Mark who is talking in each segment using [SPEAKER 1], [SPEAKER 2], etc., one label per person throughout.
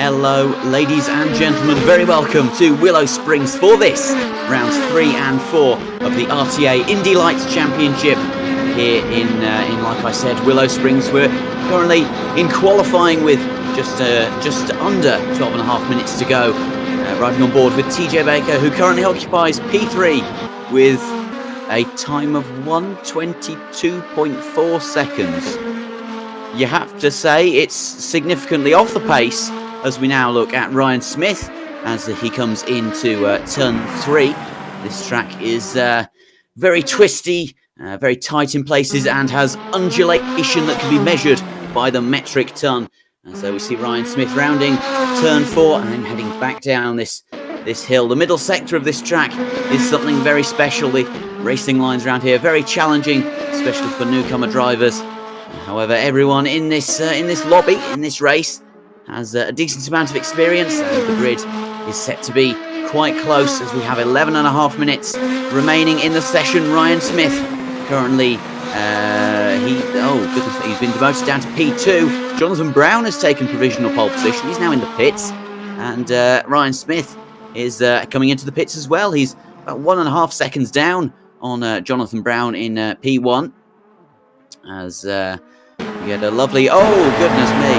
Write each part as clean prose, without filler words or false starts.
[SPEAKER 1] Hello, ladies and gentlemen. Very welcome to Willow Springs for this rounds 3 and 4 of the RTA Indy Lights Championship here in like I said, Willow Springs. We're currently in qualifying with just under 12 and a half minutes to go. Riding on board with TJ Baker, who currently occupies P3 with a time of 1:22.4 seconds. You have to say it's significantly off the pace as we now look at Ryan Smith as he comes into turn 3. This track is very twisty, very tight in places, and has undulation that can be measured by the metric ton. And so we see Ryan Smith rounding turn 4 and then heading back down this hill. The middle sector of this track is something very special. The racing lines around here are very challenging, especially for newcomer drivers. However, everyone in this lobby, in this race, has a decent amount of experience, and the grid is set to be quite close as we have 11 and a half minutes remaining in the session. Ryan Smith currently, he's been demoted down to P2. Jonathan Brown has taken provisional pole position. He's now in the pits, and Ryan Smith is coming into the pits as well. He's about 1.5 seconds down on Jonathan Brown in P1. As we had a lovely, oh goodness me,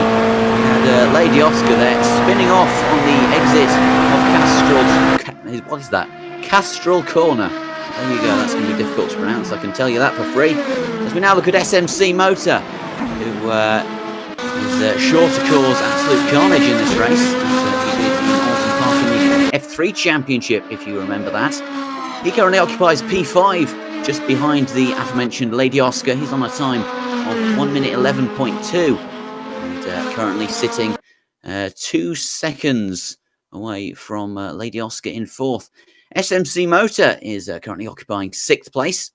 [SPEAKER 1] we had Lady Oscar there spinning off on the exit of what is that? Castrol Corner. There you go, that's going to be difficult to pronounce, I can tell you that for free. As we now look at SMC Motor, who is sure to cause absolute carnage in this race, as he did in Alton Park in the F3 Championship, if you remember that. He currently occupies P5, just behind the aforementioned Lady Oscar. He's on a time of 1:11.2, and currently sitting 2 seconds away from Lady Oscar in 4th. SMC Motor is currently occupying 6th place.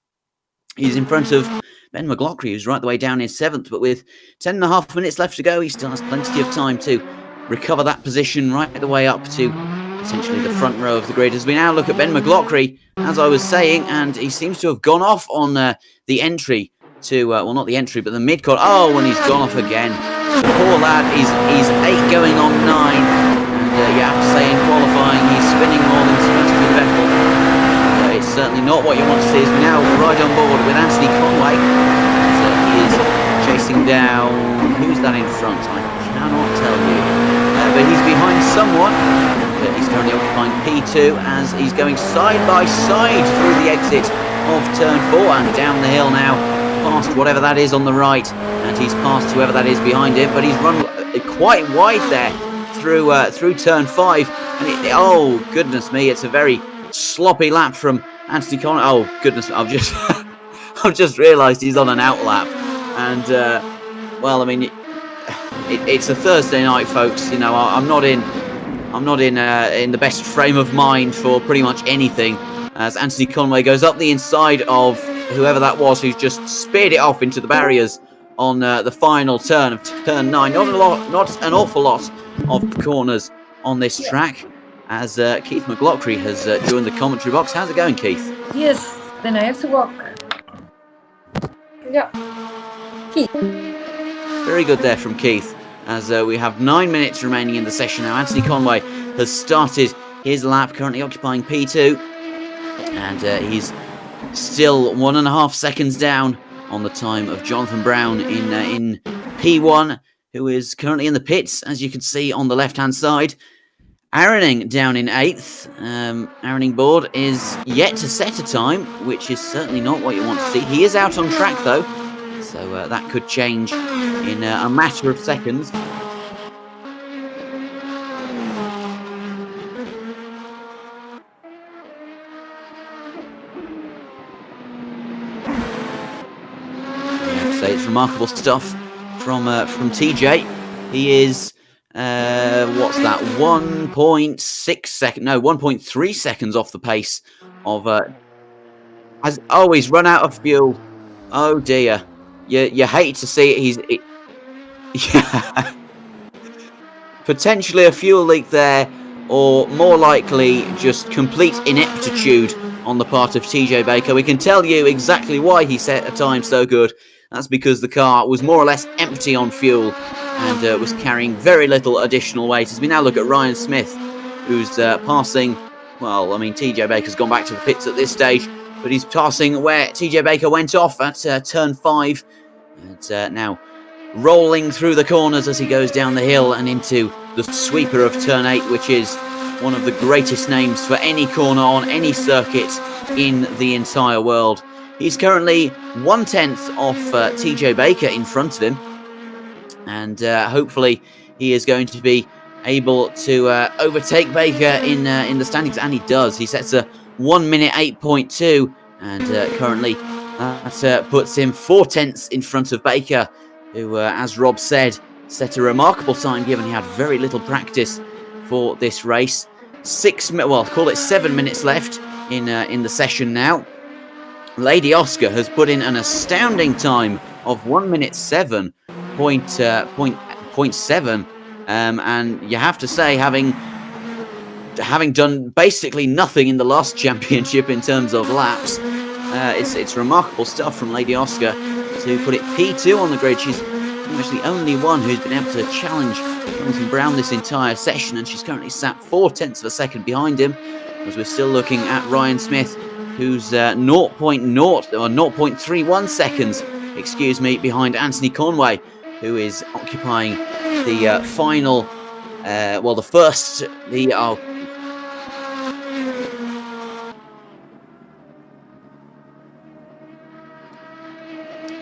[SPEAKER 1] He's in front of Ben McLaughlin, who's right the way down in 7th, but with 10.5 minutes left to go, he still has plenty of time to recover that position right the way up to essentially the front row of the grid. As we now look at Ben McLaughlin, as I was saying, and he seems to have gone off on the entry to, well, not the entry, but the mid-cut. Oh, and he's gone off again. The poor lad, he's 8 going on 9. And you have to say in qualifying, he's spinning more than Sebastian Vettel. It's certainly not what you want to see as we now ride on board with Anthony Conway. As he is chasing down, who's that in front? I cannot tell you. But he's behind someone. He's currently occupying P2 as he's going side by side through the exit of turn 4 and down the hill now, past whatever that is on the right, and he's passed whoever that is behind him, but he's run quite wide there through turn 5, and oh goodness me, it's a very sloppy lap from Anthony Conway. Oh goodness, I've just realised he's on an out lap, and well, I mean, it's a Thursday night, folks. You know, I'm not in the best frame of mind for pretty much anything, as Anthony Conway goes up the inside of whoever that was who's just speared it off into the barriers on the final turn of turn 9. Not an awful lot of corners on this track, as Keith McLaughlin has joined the commentary box. How's it going, Keith?
[SPEAKER 2] Yes, then I have to walk. Yeah. Keith.
[SPEAKER 1] Very good there from Keith. As we have 9 minutes remaining in the session now. Anthony Conway has started his lap, currently occupying P2, and he's still 1.5 seconds down on the time of Jonathan Brown in P1, who is currently in the pits, as you can see on the left-hand side. Aaroning down in 8th. Aaroning board is yet to set a time, which is certainly not what you want to see. He is out on track, though, so that could change in a matter of seconds. It's remarkable stuff from TJ. He is what's that? 1.3 seconds off the pace of. He's run out of fuel. Oh dear. You hate to see it. Yeah. Potentially a fuel leak there, or more likely just complete ineptitude on the part of TJ Baker. We can tell you exactly why he set a time so good. That's because the car was more or less empty on fuel and was carrying very little additional weight. As we now look at Ryan Smith, who's passing, well, I mean, TJ Baker's gone back to the pits at this stage, but he's passing where TJ Baker went off at turn 5, and now rolling through the corners as he goes down the hill and into the sweeper of turn 8, which is one of the greatest names for any corner on any circuit in the entire world. He's currently 1/10 off TJ Baker in front of him, and hopefully he is going to be able to overtake Baker in the standings, and he does. He sets a 1 minute 8.2, and currently that puts him 4/10 in front of Baker, who, as Rob said, set a remarkable time given he had very little practice for this race. 7 minutes left in the session now. Lady Oscar has put in an astounding time of 1 minute 7.7, and you have to say, having done basically nothing in the last championship in terms of laps, it's remarkable stuff from Lady Oscar to put it P2 on the grid. She's pretty much the only one who's been able to challenge Jonathan Brown this entire session, and she's currently sat 4/10 of a second behind him, as we're still looking at Ryan Smith, who's 0.31 seconds, behind Anthony Conway, who is occupying the final,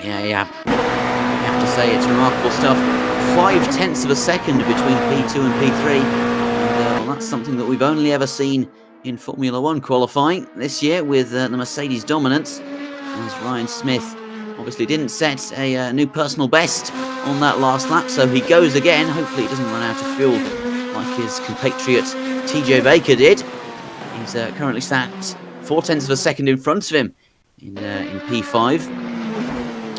[SPEAKER 1] Yeah, you have to say it's remarkable stuff. 0.5 of a second between P2 and P3, and that's something that we've only ever seen in Formula 1 qualifying this year with the Mercedes dominance, as Ryan Smith obviously didn't set a new personal best on that last lap, so he goes again. Hopefully he doesn't run out of fuel like his compatriot TJ Baker did. He's currently sat 0.4 of a second in front of him in P5.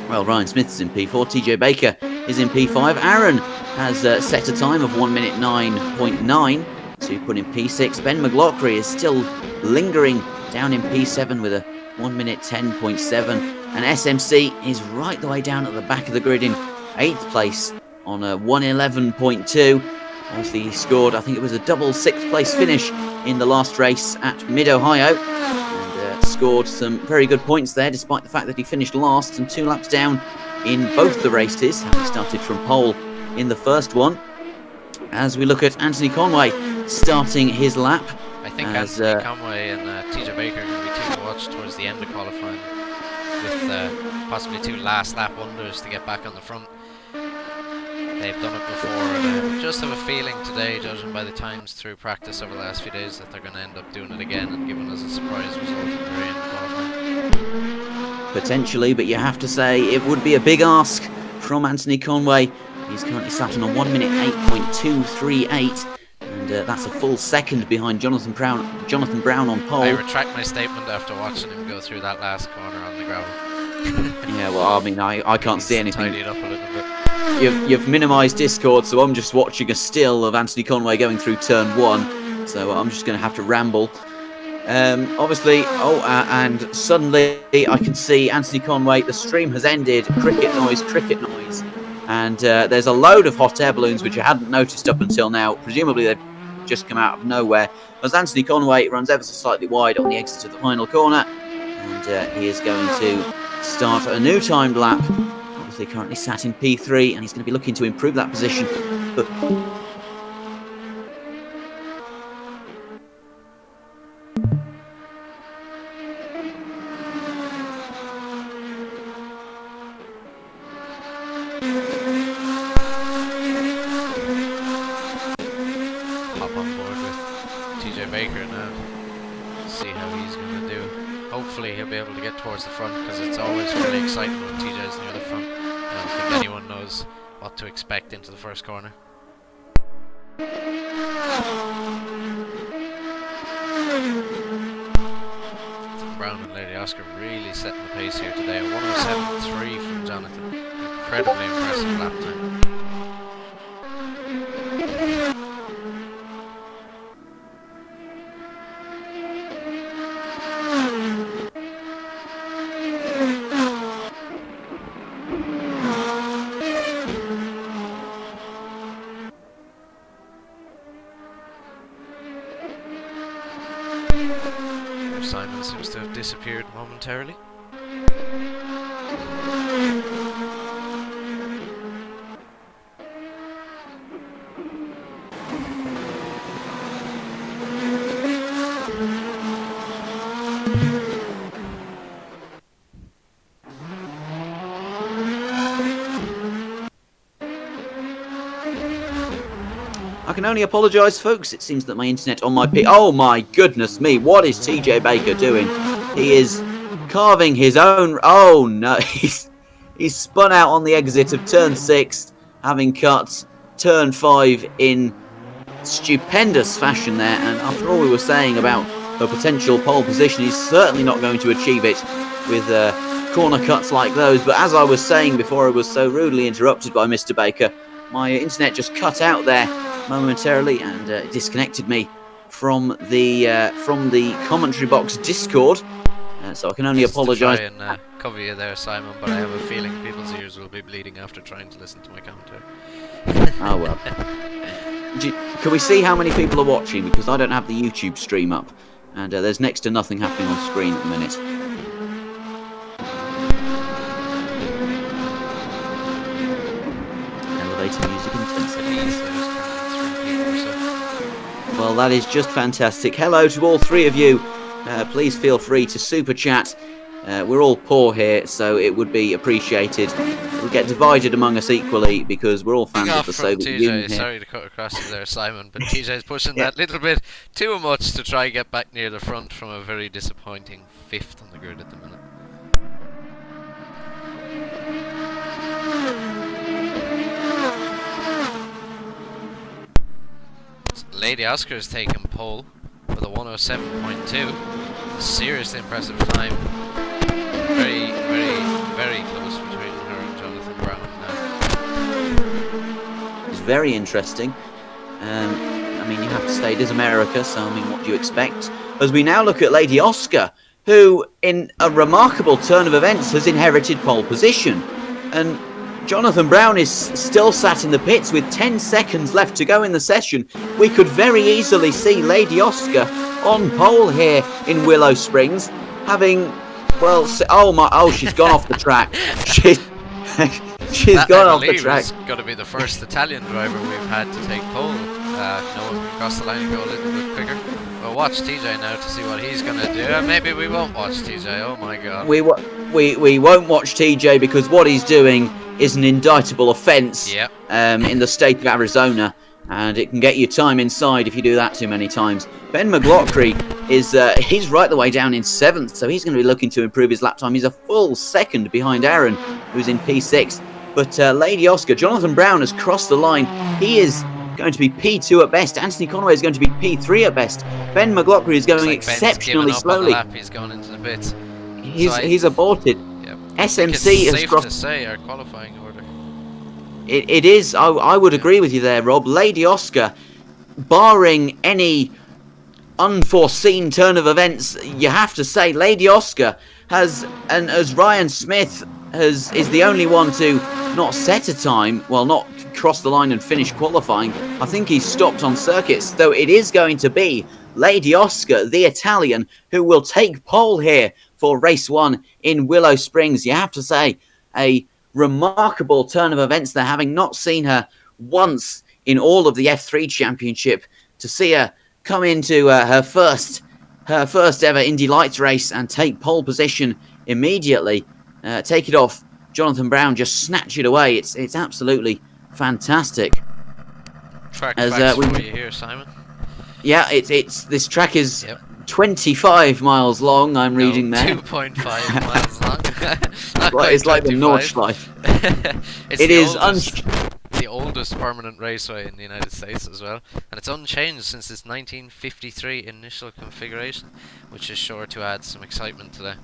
[SPEAKER 1] Well, Ryan Smith is in P4, TJ Baker is in P5. Aaron has set a time of 1 minute 9.9 to put in P6. Ben McLaughlin is still lingering down in P7 with a 1 minute 10.7. And SMC is right the way down at the back of the grid in 8th place on a 1:11.2. Obviously, he scored, I think it was a double 6th place finish in the last race at Mid-Ohio, and scored some very good points there, despite the fact that he finished last and 2 laps down in both the races, having started from pole in the first one. As we look at Anthony Conway starting his lap.
[SPEAKER 3] I think Anthony Conway and TJ Baker are going to be two to watch towards the end of qualifying, with possibly 2 last lap wonders to get back on the front. They've done it before, and I just have a feeling today, judging by the times through practice over the last few days, that they're going to end up doing it again and giving us a surprise result at the end of qualifying.
[SPEAKER 1] Potentially, but you have to say it would be a big ask from Anthony Conway. He's currently sat on a 1 minute 8.238, and that's a full second behind Jonathan Brown on pole.
[SPEAKER 3] I retract my statement after watching him go through that last corner on the gravel.
[SPEAKER 1] Yeah, well, I mean, I can't see anything.
[SPEAKER 3] Tidied up a little bit.
[SPEAKER 1] You've minimised Discord, so I'm just watching a still of Anthony Conway going through turn 1, so I'm just going to have to ramble. Obviously, and suddenly I can see Anthony Conway, the stream has ended, cricket noise, and there's a load of hot air balloons which I hadn't noticed up until now. Presumably they've just come out of nowhere, as Anthony Conway runs ever so slightly wide on the exit of the final corner, and he is going to start a new timed lap. Obviously currently sat in P3, and he's going to be looking to improve that position. But
[SPEAKER 3] hop on board with TJ Baker now, see how he's going to do. Hopefully he'll be able to get towards the front, because it's always really exciting when TJ's near the front. I don't think anyone knows what to expect into the first corner. Brown and Lady Oscar really setting the pace here today. A 1:07.3 from Jonathan. Incredibly impressive lap time. Simon seems to have disappeared momentarily.
[SPEAKER 1] I can only apologise, folks. It seems that my internet on my oh my goodness me, what is TJ Baker doing? He is carving his own... Oh no, he's spun out on the exit of turn 6, having cut turn 5 in stupendous fashion there. And after all we were saying about a potential pole position, he's certainly not going to achieve it with corner cuts like those. But as I was saying before I was so rudely interrupted by Mr. Baker, my internet just cut out there momentarily and disconnected me from the commentary box Discord, so I can only apologise.
[SPEAKER 3] Try and cover you there, Simon, but I have a feeling people's ears will be bleeding after trying to listen to my commentary.
[SPEAKER 1] Oh well. Can we see how many people are watching? Because I don't have the YouTube stream up, and there's next to nothing happening on screen at the minute. Elevator music intensity. Well, that is just fantastic. Hello to all three of you. Please feel free to super chat. We're all poor here, so it would be appreciated. We'll get divided among us equally because we're all fans of the Soviet Union here.
[SPEAKER 3] Sorry to cut across you there, Simon, but TJ's pushing that little bit too much to try and get back near the front from a very disappointing 5th on the grid at the minute. Lady Oscar has taken pole with a 107.2. Seriously impressive time. Very, very, very close between her and Jonathan Brown now.
[SPEAKER 1] It's very interesting. I mean, you have to say it is America, so I mean, what do you expect? As we now look at Lady Oscar, who, in a remarkable turn of events, has inherited pole position. And Jonathan Brown is still sat in the pits with 10 seconds left to go in the session. We could very easily see Lady Oscar on pole here in Willow Springs, having, well, she's gone off the track. She's gone off the track.
[SPEAKER 3] That, got to be the first Italian driver we've had to take pole. No, across the line and go a little bit quicker. We'll watch TJ now to see what he's going to do. Maybe we won't watch TJ. Oh my God.
[SPEAKER 1] We won't watch TJ because what he's doing is an indictable offence in the state of Arizona, and it can get you time inside if you do that too many times. Ben McLaughlin is he's right the way down in 7th, so he's going to be looking to improve his lap time. He's a full second behind Aaron, who's in P6. But Lady Oscar, Jonathan Brown has crossed the line. He is going to be P2 at best. Anthony Conway is going to be P3 at best. Ben McLaughlin is going exceptionally slowly.
[SPEAKER 3] He's going into the pits.
[SPEAKER 1] He's aborted. SMC has crossed.
[SPEAKER 3] To say our qualifying order.
[SPEAKER 1] It is. I would agree with you there, Rob. Lady Oscar, barring any unforeseen turn of events, you have to say Lady Oscar has, and as Ryan Smith is the only one to not set a time, well, not cross the line and finish qualifying. I think he's stopped on circuits, though it is going to be Lady Oscar, the Italian, who will take pole here for race 1 in Willow Springs. You have to say, a remarkable turn of events there, having not seen her once in all of the F3 Championship, to see her come into her first ever Indy Lights race and take pole position immediately, take it off Jonathan Brown, just snatch it away. It's absolutely fantastic.
[SPEAKER 3] Track facts for you here, Simon.
[SPEAKER 1] Yeah, this track is 25 miles long. I'm reading there. 2.5
[SPEAKER 3] miles long.
[SPEAKER 1] It's like the Nordschleife.
[SPEAKER 3] It is the oldest permanent raceway in the United States as well, and it's unchanged since its 1953 initial configuration, which is sure to add some excitement today.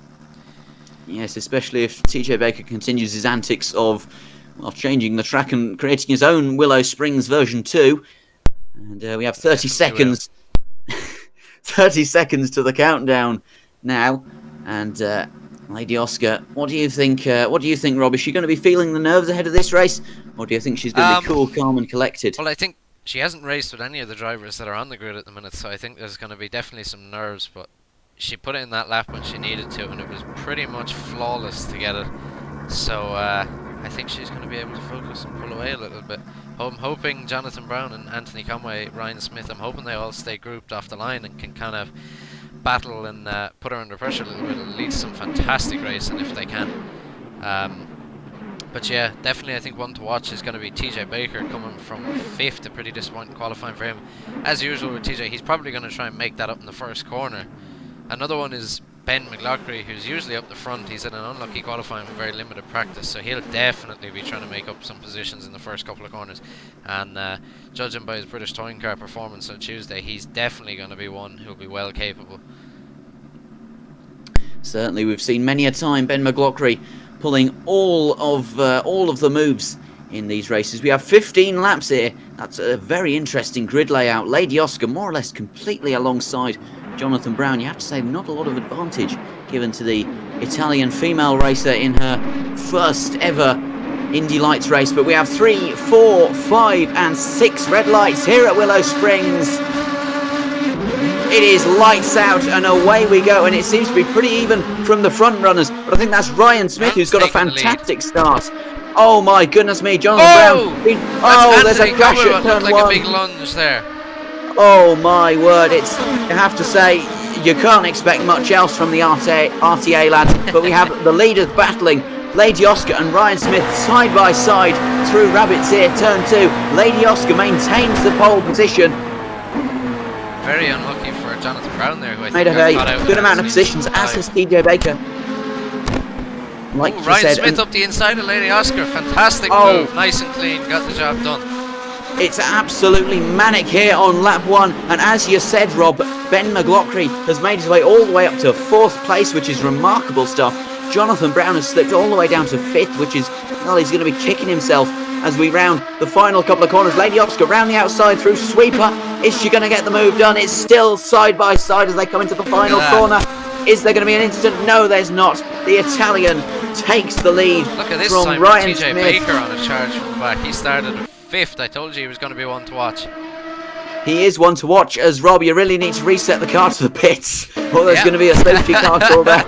[SPEAKER 1] Yes, especially if TJ Baker continues his antics of changing the track and creating his own Willow Springs version 2. And we have 30 seconds. 30 seconds to the countdown now. And Lady Oscar, what do you think? Rob? Is she going to be feeling the nerves ahead of this race, or do you think she's going to be cool, calm, and collected?
[SPEAKER 3] Well, I think she hasn't raced with any of the drivers that are on the grid at the minute, so I think there's going to be definitely some nerves. But she put it in that lap when she needed to, and it was pretty much flawless to get it. So I think she's going to be able to focus and pull away a little bit. I'm hoping Jonathan Brown and Anthony Conway, Ryan Smith, I'm hoping they all stay grouped off the line and can kind of battle and put her under pressure a little bit. It'll lead to some fantastic racing if they can. But yeah, definitely I think one to watch is going to be TJ Baker coming from 5th, a pretty disappointing qualifying for him. As usual with TJ, he's probably going to try and make that up in the first corner. Another one is Ben McLaughlin, who's usually up the front. He's had an unlucky qualifying with very limited practice, so he'll definitely be trying to make up some positions in the first couple of corners. And judging by his British Touring Car performance on Tuesday, he's definitely going to be one who'll be well capable.
[SPEAKER 1] Certainly, we've seen many a time Ben McLaughlin pulling all of the moves in these races. We have 15 laps here. That's a very interesting grid layout. Lady Oscar more or less completely alongside Jonathan Brown. You have to say not a lot of advantage given to the Italian female racer in her first ever Indy Lights race. But we have 3, 4, 5 and 6 red lights here at Willow Springs. It is lights out and away we go, and it seems to be pretty even from the front runners. But I think that's Ryan Smith who's got a fantastic start. Oh my goodness me, Jonathan Brown. Oh, there's a crash at turn 1.
[SPEAKER 3] Like a big lunge there.
[SPEAKER 1] Oh my word, you have to say, you can't expect much else from the RTA lads, but we have the leaders battling. Lady Oscar and Ryan Smith side by side through Rabbit's Ear, turn 2. Lady Oscar maintains the pole position.
[SPEAKER 3] Very unlucky for Jonathan Brown there, who I think
[SPEAKER 1] made a good amount of positions, as has TJ Baker. Like you
[SPEAKER 3] Ryan
[SPEAKER 1] said,
[SPEAKER 3] Smith up the inside of Lady Oscar, fantastic move, nice and clean, got the job done.
[SPEAKER 1] It's absolutely manic here on lap 1, and as you said, Rob, Ben McLaughlin has made his way all the way up to 4th place, which is remarkable stuff. Jonathan Brown has slipped all the way down to 5th, which is, well, he's going to be kicking himself as we round the final couple of corners. Lady Oscar round the outside through sweeper. Is she going to get the move done? It's still side by side as they come into the final corner. Is there going to be an incident? No, there's not. The Italian takes the lead.
[SPEAKER 3] Look at this
[SPEAKER 1] from
[SPEAKER 3] time,
[SPEAKER 1] Ryan
[SPEAKER 3] TJ
[SPEAKER 1] Smith.
[SPEAKER 3] Baker on a charge from the back. He started at 5th. I told you he was going to be one to watch.
[SPEAKER 1] He is one to watch, as Rob, you really need to reset the car to the pits, or there's going to be a safety car called out.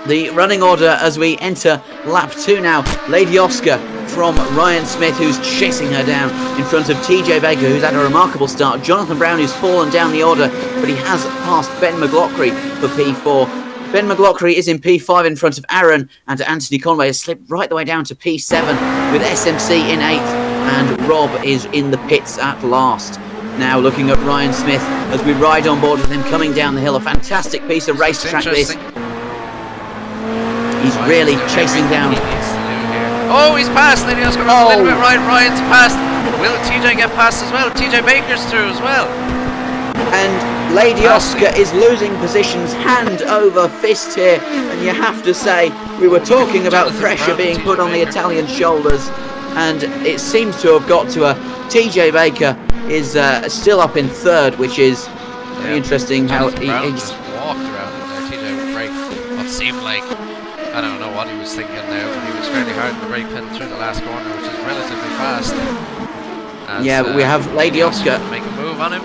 [SPEAKER 1] The running order as we enter lap 2 now. Lady Oscar from Ryan Smith, who's chasing her down in front of TJ Baker, who's had a remarkable start. Jonathan Brown, who's fallen down the order, but he has passed Ben McLaughlin for P4. Ben McLaughlin is in P5 in front of Aaron, and Anthony Conway has slipped right the way down to P7 with SMC in 8th, and Rob is in the pits at last. Now looking at Ryan Smith as we ride on board with him coming down the hill. A fantastic piece of racetrack this. He's really chasing down.
[SPEAKER 3] Oh, he's passed. Lady Oscar a little bit right. Ryan's passed. Will TJ get past as well? TJ Baker's through as well.
[SPEAKER 1] And Lady Oscar is losing positions hand over fist here. And you have to say, we were talking about pressure being put on the Italian shoulders. And it seems to have got to her. TJ Baker is still up in 3rd, which is very interesting. How he
[SPEAKER 3] just walked around in there. TJ would break what seemed like, I don't know what he was thinking there, but he was fairly hard in the brake pin through the last corner, which is relatively fast. As,
[SPEAKER 1] but we have Lady Oscar.
[SPEAKER 3] Make a move on him.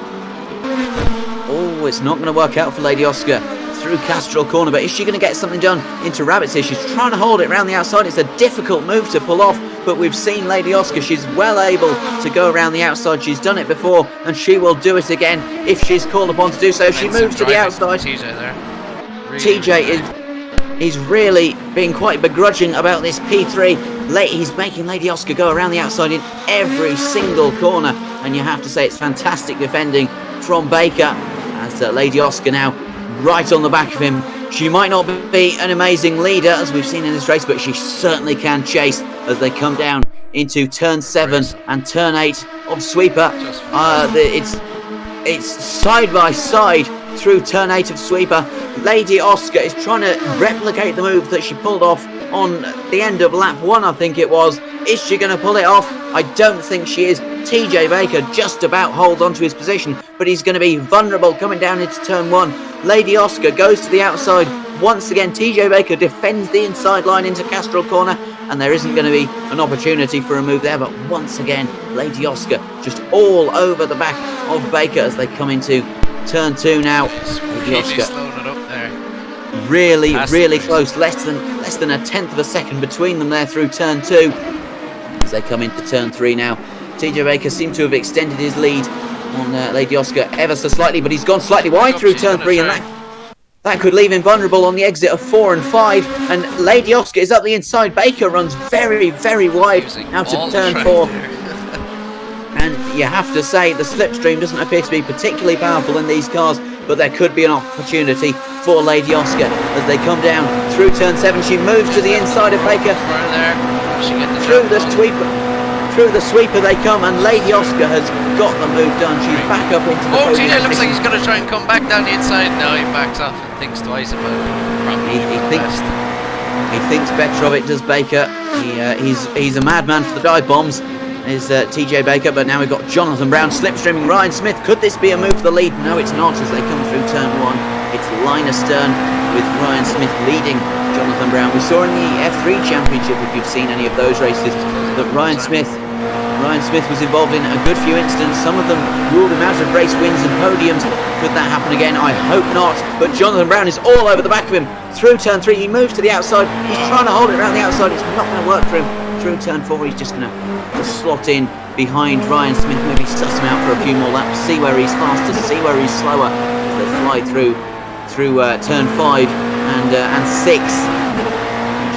[SPEAKER 1] Oh, it's not going to work out for Lady Oscar through Castrol Corner, but is she going to get something done into Rabbit's Ear? She's trying to hold it around the outside. It's a difficult move to pull off, but we've seen Lady Oscar. She's well able to go around the outside. She's done it before, and she will do it again if she's called upon to do so. She moves to the outside.
[SPEAKER 3] TJ there.
[SPEAKER 1] He's really being quite begrudging about this P3. He's making Lady Oscar go around the outside in every single corner, and you have to say it's fantastic defending from Baker, as Lady Oscar now right on the back of him. She might not be an amazing leader, as we've seen in this race, but she certainly can chase as they come down into turn 7 and turn 8 of Sweeper. It's side by side through turn 8 of Sweeper. Lady Oscar is trying to replicate the move that she pulled off on the end of lap 1, I think it was. Is she going to pull it off? I don't think she is. TJ Baker just about holds onto his position, but he's going to be vulnerable coming down into turn 1. Lady Oscar goes to the outside. Once again, TJ Baker defends the inside line into Castrol Corner, and there isn't going to be an opportunity for a move there, but once again, Lady Oscar just all over the back of Baker as they come into turn 2 now.
[SPEAKER 3] Really slowing it up there.
[SPEAKER 1] Really close. Less than a tenth of a second between them there through turn 2. As they come into turn 3 now. TJ Baker seems to have extended his lead on Lady Oscar ever so slightly, but he's gone slightly wide through turn 3, and that could leave him vulnerable on the exit of 4 and 5. And Lady Oscar is up the inside. Baker runs very wide out of turn 4. And you have to say, the slipstream doesn't appear to be particularly powerful in these cars, but there could be an opportunity for Lady Oscar as they come down through turn 7. She moves to the inside of Baker. Through the sweeper they come, and Lady Oscar has got the move done. She's back up into the podium.
[SPEAKER 3] TJ looks like he's going to try and come back down the inside. No, he backs off and thinks twice about it.
[SPEAKER 1] He thinks better of it, does Baker. He's a madman for the dive bombs, is TJ Baker, but now we've got Jonathan Brown slipstreaming Ryan Smith. Could this be a move for the lead? No, it's not, as they come through turn 1. It's line astern with Ryan Smith leading Jonathan Brown. We saw in the F3 Championship, if you've seen any of those races, that Ryan Smith was involved in a good few incidents. Some of them ruled him out of race wins and podiums. Could that happen again? I hope not. But Jonathan Brown is all over the back of him through turn 3. He moves to the outside. He's trying to hold it around the outside. It's not going to work for him. Through turn 4, he's just going to slot in behind Ryan Smith. Maybe suss him out for a few more laps. See where he's faster. See where he's slower as they fly through turn 5 and 6.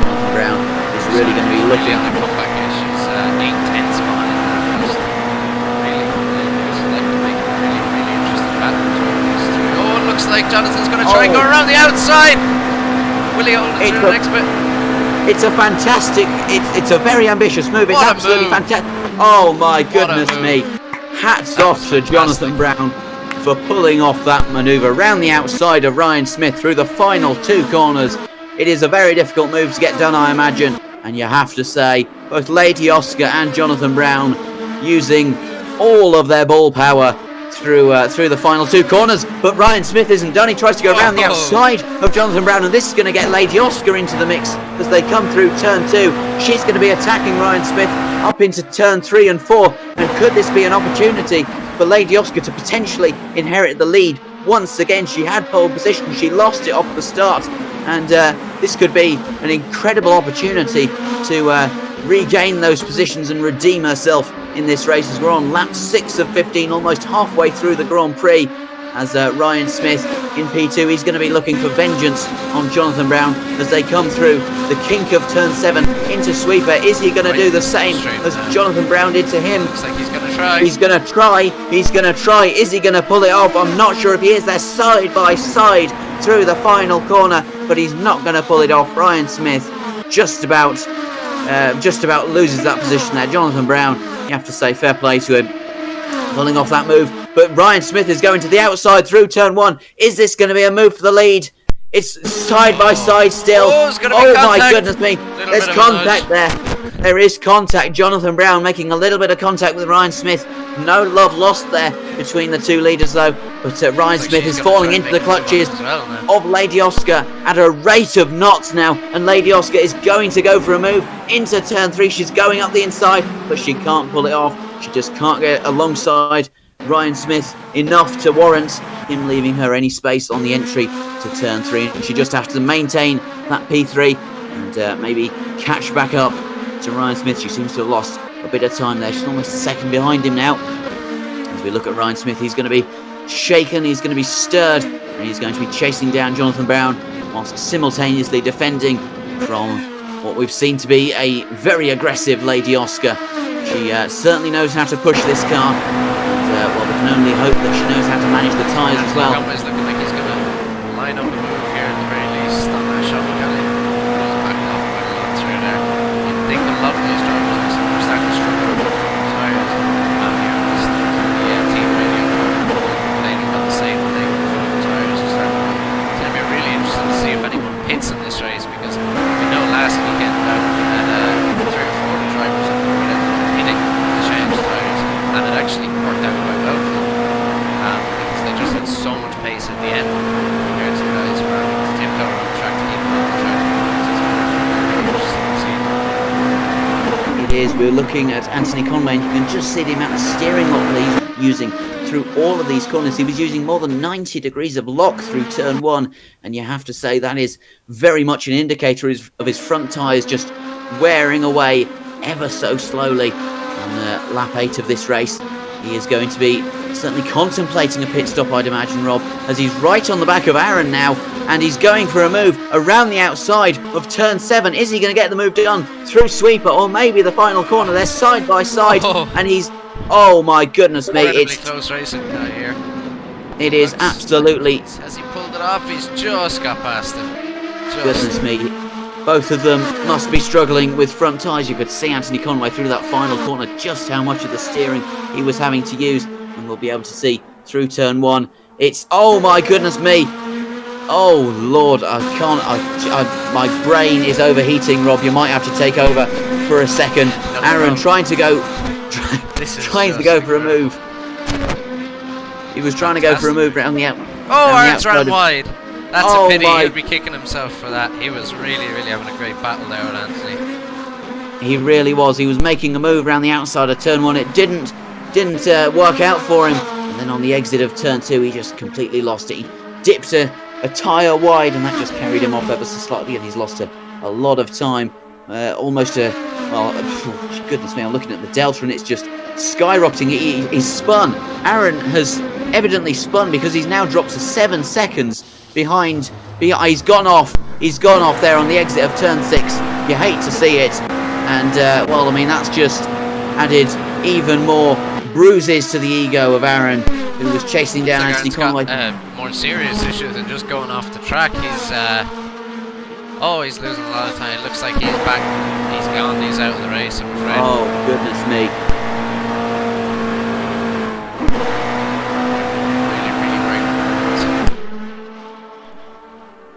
[SPEAKER 1] Jonathan Brown is really going to be looking
[SPEAKER 3] on the comeback. She's 8/10 behind that. Really interesting battle. Oh, it looks like Jonathan's going to try and go around the outside. Will he hold it through the next bit?
[SPEAKER 1] It's a fantastic, it's a very ambitious move. It's absolutely fantastic. Oh my goodness me. Hats off to Jonathan Brown for pulling off that manoeuvre around the outside of Ryan Smith through the final 2 corners. It is a very difficult move to get done, I imagine. And you have to say, both Lady Oscar and Jonathan Brown using all of their ball power through the final 2 corners. But Ryan Smith isn't done. He tries to go around the outside of Jonathan Brown, and this is going to get Lady Oscar into the mix as they come through turn 2. She's going to be attacking Ryan Smith up into turn 3 and 4. And could this be an opportunity for Lady Oscar to potentially inherit the lead? Once again, she had pole position. She lost it off the start. And this could be an incredible opportunity to regain those positions and redeem herself in this race, as we're on lap 6 of 15, almost halfway through the Grand Prix. As Ryan Smith in P2, he's going to be looking for vengeance on Jonathan Brown as they come through the kink of turn 7 into sweeper. Is he going to do the same as Jonathan Brown did to him?
[SPEAKER 3] Looks like he's going to try.
[SPEAKER 1] He's going to try. Is he going to pull it off? I'm not sure if he is. They're side by side through the final corner, but he's not going to pull it off. Ryan Smith just about loses that position there. Jonathan Brown, you have to say fair play to him, pulling off that move. But Ryan Smith is going to the outside through turn 1. Is this going to be a move for the lead? It's side by side still. Oh my goodness me. There's contact there. There is contact. Jonathan Brown making a little bit of contact with Ryan Smith. No love lost there between the 2 leaders though. But Ryan Smith is falling into the clutches of Lady Oscar at a rate of knots now. And Lady Oscar is going to go for a move into turn 3. She's going up the inside, but she can't pull it off. She just can't get alongside Ryan Smith enough to warrant him leaving her any space on the entry to turn 3. And she just has to maintain that P3 and maybe catch back up to Ryan Smith. She seems to have lost a bit of time there. She's almost a second behind him now. As we look at Ryan Smith, he's going to be shaken, he's going to be stirred, and he's going to be chasing down Jonathan Brown whilst simultaneously defending from what we've seen to be a very aggressive Lady Oscar. She certainly knows how to push this car, and well, we can only hope that she knows how to manage the tyres as well.
[SPEAKER 3] Is looking like he's going to line up the move here at the very least on that shot. He's backing off quite a lot through there. You'd think a lot of these drivers are starting to struggle with tyres. And here on the team radio, complaining about the same thing. Tyres are starting to it's going to be really interesting to see if anyone pits in this race, because we know last weekend we had 3 or 4 of the drivers hitting the change tyres, and it actually worked out quite well for them, because they just had so much pace at the end compared to the guys who were having to tiptoe around the track to keep them on the track. It's really interesting to see.
[SPEAKER 1] It is. We're looking at Anthony Conway, and you can just see the amount of steering lock that he's using through all of these corners. He was using more than 90 degrees of lock through turn 1, and you have to say that is very much an indicator of his front tyres just wearing away ever so slowly on lap 8 of this race. He is going to be certainly contemplating a pit stop, I'd imagine, Rob, as he's right on the back of Aaron now, and he's going for a move around the outside of turn 7. Is he going to get the move done through sweeper, or maybe the final corner? They're side by side, and he's... Oh my goodness me! It's
[SPEAKER 3] close racing here.
[SPEAKER 1] It is absolutely.
[SPEAKER 3] Has he pulled it off? He's just got past him.
[SPEAKER 1] Goodness me! Both of them must be struggling with front tyres. You could see Anthony Conway through that final corner just how much of the steering he was having to use, and we'll be able to see through turn 1. It's oh my goodness me! Oh Lord, I can't. My brain is overheating. Rob, you might have to take over for a second. Aaron trying to go. Trying to go for a move. He was trying to go for a move around the out.
[SPEAKER 3] Oh, Aaron's ran wide. That's a pity. He'd be kicking himself for that. He was really having a great battle there with Anthony.
[SPEAKER 1] He really was. He was making a move around the outside of turn 1. It didn't work out for him. And then on the exit of turn 2, he just completely lost it. He dipped a tyre wide, and that just carried him off ever so slightly, and he's lost a lot of time. Almost a... Well, goodness me, I'm looking at the delta, and it's just skyrocketing. He's spun. Aaron has evidently spun because he's now dropped to 7 seconds behind. He's gone off. He's gone off there on the exit of turn 6. You hate to see it. And, well, I mean, that's just added even more bruises to the ego of Aaron, who was chasing down Anthony Conway.
[SPEAKER 3] More serious issue than just going off the track. He's losing a lot of time. It looks like he's back. He's gone. He's out of the race, I'm afraid.
[SPEAKER 1] Oh, goodness me.
[SPEAKER 3] Really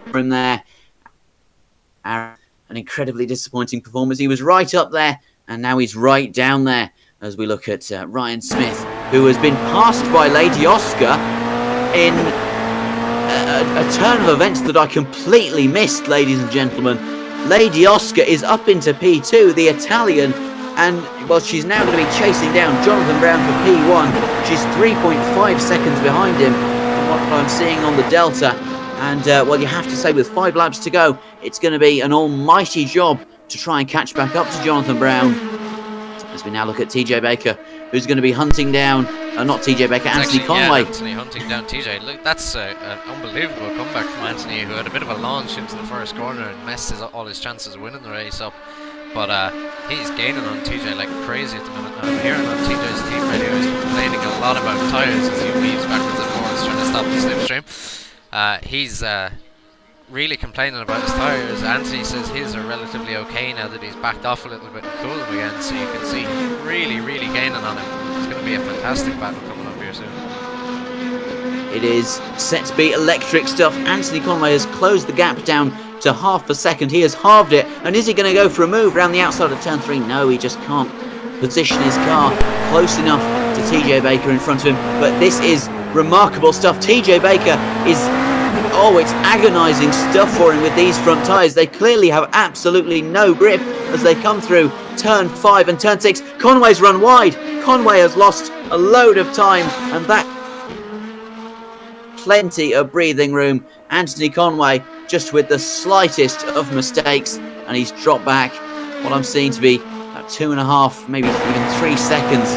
[SPEAKER 3] great.
[SPEAKER 1] From there, Aaron, an incredibly disappointing performance. He was right up there, and now he's right down there as we look at Ryan Smith, who has been passed by Lady Oscar in a turn of events that I completely missed, ladies and gentlemen. Lady Oscar is up into P2, the Italian, and, well, she's now going to be chasing down Jonathan Brown for P1. She's 3.5 seconds behind him from what I'm seeing on the Delta. And, well, you have to say, with 5 laps to go, it's going to be an almighty job to try and catch back up to Jonathan Brown. As we now look at TJ Baker, who's going to be hunting down, not TJ Baker, Anthony Conway.
[SPEAKER 3] Yeah, Anthony hunting down TJ. Look, that's an unbelievable comeback from Anthony, who had a bit of a launch into the first corner and messed all his chances of winning the race up. But he's gaining on TJ like crazy at the minute. I'm hearing on TJ's team radio, he's complaining a lot about tyres as he weaves backwards and forwards trying to stop the slipstream. He's really complaining about his tyres. Anthony says his are relatively okay now that he's backed off a little bit and cooled them again, so you can see really gaining on him. It's going to be a fantastic battle coming up here soon.
[SPEAKER 1] It is set to be electric stuff. Anthony Conway has closed the gap down to half a second. He has halved it, and is he going to go for a move around the outside of turn 3? No, he just can't position his car close enough to TJ Baker in front of him. But this is remarkable stuff. TJ Baker is... Oh, it's agonising stuff for him with these front tyres. They clearly have absolutely no grip as they come through turn 5 and turn 6. Conway's run wide. Conway has lost a load of time, and that plenty of breathing room. Anthony Conway just with the slightest of mistakes, and he's dropped back what I'm seeing to be about 2.5, maybe even 3 seconds.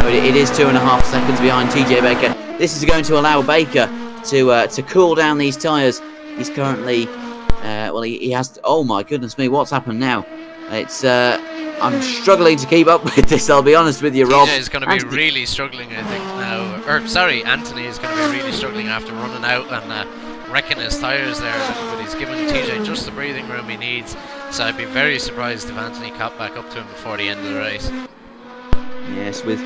[SPEAKER 1] No, it is 2.5 seconds behind TJ Baker. This is going to allow Baker to cool down these tyres. He's currently, well, he has to, oh my goodness me, what's happened now? It's, I'm struggling to keep up with this, I'll be honest with you, Rob.
[SPEAKER 3] TJ is going to be really struggling, I think, now. Anthony is going to be really struggling after running out and wrecking his tyres there, but he's given TJ just the breathing room he needs, so I'd be very surprised if Anthony caught back up to him before the end of the race.
[SPEAKER 1] Yes, with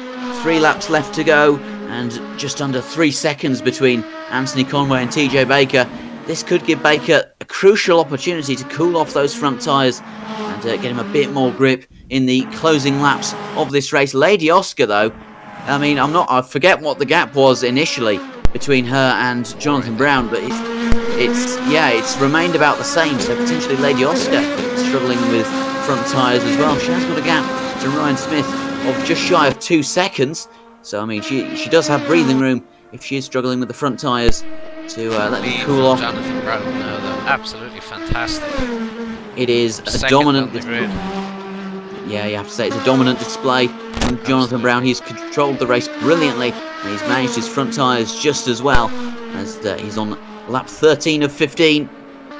[SPEAKER 1] 3 laps left to go and just under 3 seconds between Anthony Conway and TJ Baker, this could give Baker a crucial opportunity to cool off those front tyres and get him a bit more grip in the closing laps of this race. Lady Oscar, though, I mean, I forget what the gap was initially between her and Jonathan Brown, but it's remained about the same, so potentially Lady Oscar struggling with front tyres as well. She has got a gap to Ryan Smith of just shy of 2 seconds, So I mean, she does have breathing room if she is struggling with the front tyres to let them cool off.
[SPEAKER 3] Jonathan Brown now, though, absolutely fantastic.
[SPEAKER 1] It is a
[SPEAKER 3] Second
[SPEAKER 1] dominant
[SPEAKER 3] on the grid.
[SPEAKER 1] Yeah, you have to say it's a dominant display from Jonathan Brown. He's controlled the race brilliantly, and he's managed his front tyres just as well, as he's on lap 13 of 15.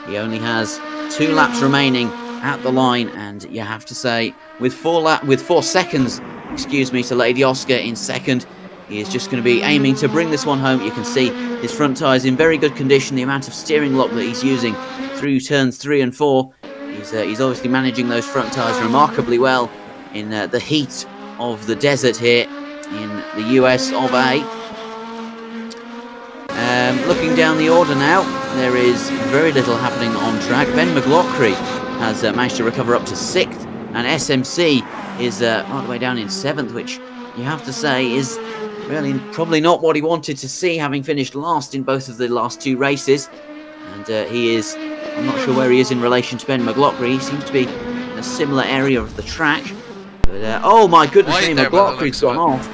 [SPEAKER 1] He only has 2 laps remaining at the line, and you have to say, with 4 seconds, to Lady Oscar in second, he is just going to be aiming to bring this one home. You can see his front tyres in very good condition. The amount of steering lock that he's using through turns 3 and 4. He's obviously managing those front tyres remarkably well in the heat of the desert here in the US of A. Looking down the order now, there is very little happening on track. Ben McLaughlin has managed to recover up to 6th, and SMC is right the way down in 7th, which you have to say is really probably not what he wanted to see, having finished last in both of the last 2 races. And he is, I'm not sure where he is in relation to Ben McLaughlin. He seems to be in a similar area of the track. But oh my goodness me, McLaughlin's gone off.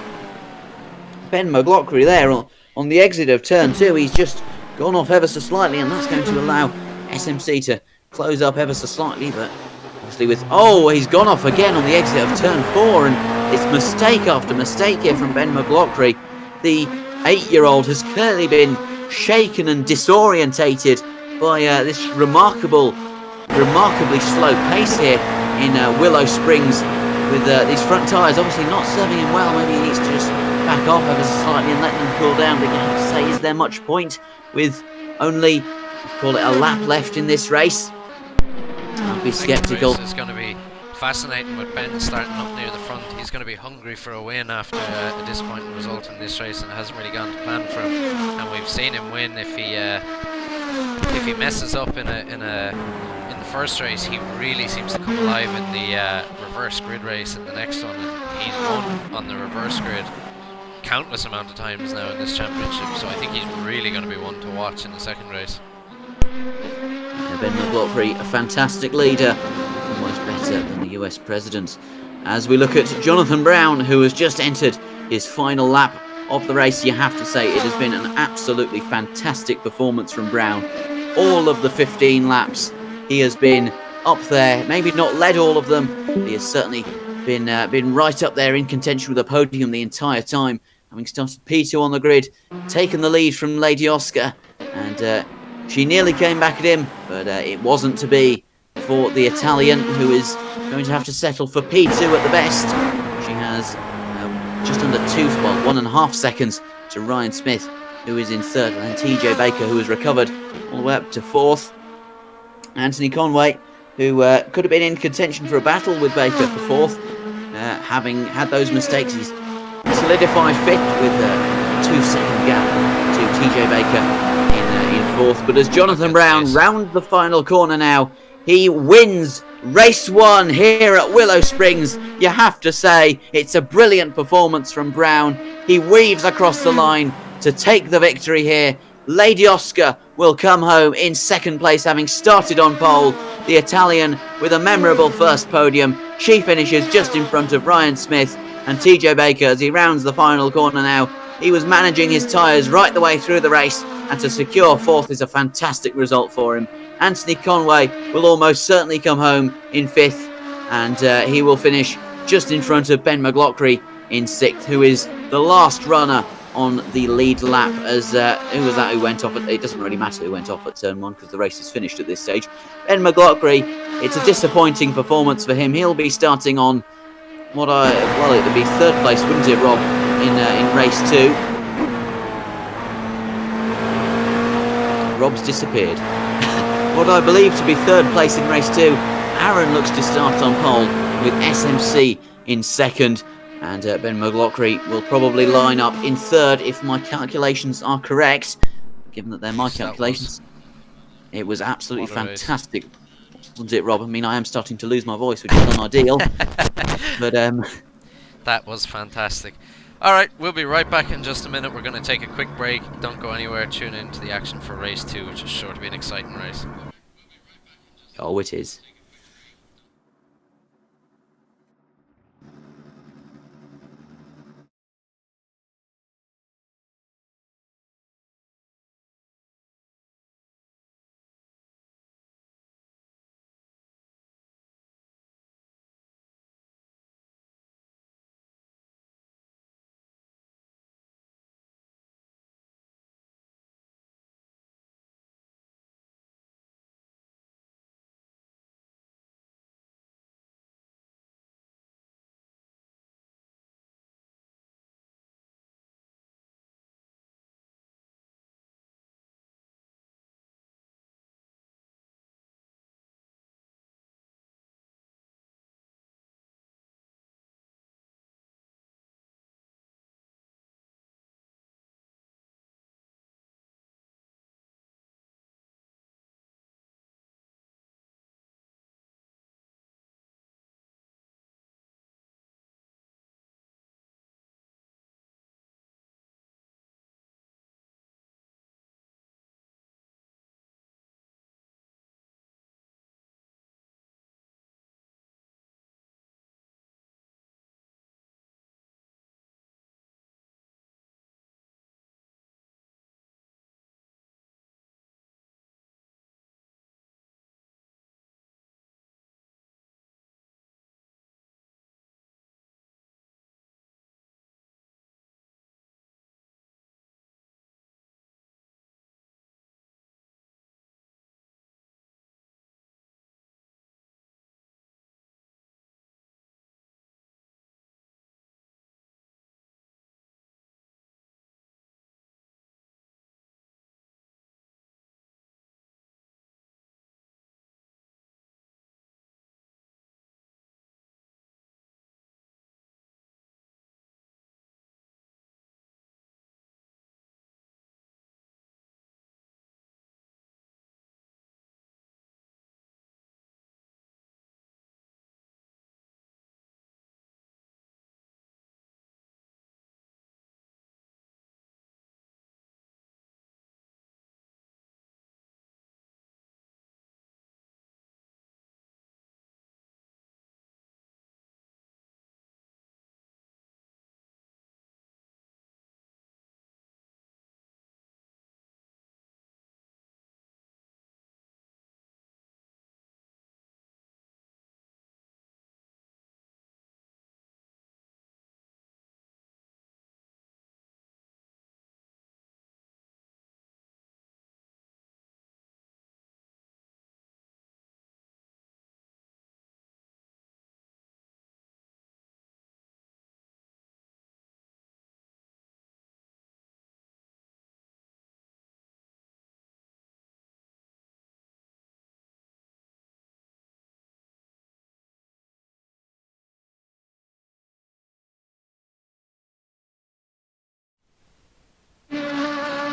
[SPEAKER 1] Ben McLaughlin there on the exit of turn 2, he's just gone off ever so slightly, and that's going to allow SMC to close up ever so slightly. But obviously he's gone off again on the exit of turn 4, and it's mistake after mistake here from Ben McLaughlin. The 8-year-old has clearly been shaken and disorientated by this remarkably slow pace here in Willow Springs, with these front tyres obviously not serving him well. Maybe he needs to just back off ever so slightly and let them cool down. But you have to say, is there much point with only, call it, a lap left in this race? I'll be sceptical.
[SPEAKER 3] It's going to be fascinating with Ben starting up near the front. He's going to be hungry for a win after a disappointing result in this race, and it hasn't really gone to plan for him. And we've seen him win if he messes up in the first race. He really seems to come alive in the reverse grid race in the next one, and he's won on the reverse grid countless amount of times now in this championship. So I think he's really going to be one to watch in the second race.
[SPEAKER 1] Ben McLaughlin, a fantastic leader, almost better than the US president. As we look at Jonathan Brown, who has just entered his final lap of the race, you have to say it has been an absolutely fantastic performance from Brown. All of the 15 laps, he has been up there. Maybe not led all of them, but he has certainly been right up there in contention with the podium the entire time, having started P2 on the grid, taken the lead from Lady Oscar, and she nearly came back at him, but it wasn't to be for the Italian, who is going to have to settle for P2 at the best. She has just under 1.5 seconds to Ryan Smith, who is in 3rd, and then TJ Baker, who has recovered all the way up to 4th. Anthony Conway, who could have been in contention for a battle with Baker for 4th, having had those mistakes. He's solidified 5th with a 2-second gap to TJ Baker in 4th. But as Jonathan Brown rounds the final corner now, he wins race 1 here at Willow Springs. You have to say it's a brilliant performance from Brown. He weaves across the line to take the victory here. Lady Oscar will come home in 2nd place, having started on pole. The Italian with a memorable first podium. She finishes just in front of Ryan Smith, and TJ Baker, as he rounds the final corner now, he was managing his tyres right the way through the race, and to secure 4th is a fantastic result for him. Anthony Conway will almost certainly come home in 5th, and he will finish just in front of Ben McLaughlin in 6th, who is the last runner on the lead lap. As who was that who went off at, it doesn't really matter who went off at turn 1 because the race is finished at this stage. Ben McLaughlin, it's a disappointing performance for him. He'll be starting on it would be 3rd place, wouldn't it, Rob, in race 2. Rob's disappeared. What I believe to be 3rd place in race 2. Aaron looks to start on pole with SMC in 2nd. And Ben McLaughlin will probably line up in 3rd if my calculations are correct. Given that they're my calculations. It was absolutely fantastic, wasn't it, Rob? I mean, I am starting to lose my voice, which is not ideal. But
[SPEAKER 3] that was fantastic. Alright, we'll be right back in just a minute. We're going to take a quick break. Don't go anywhere. Tune in to the action for race 2, which is sure to be an exciting race.
[SPEAKER 1] Oh, it is.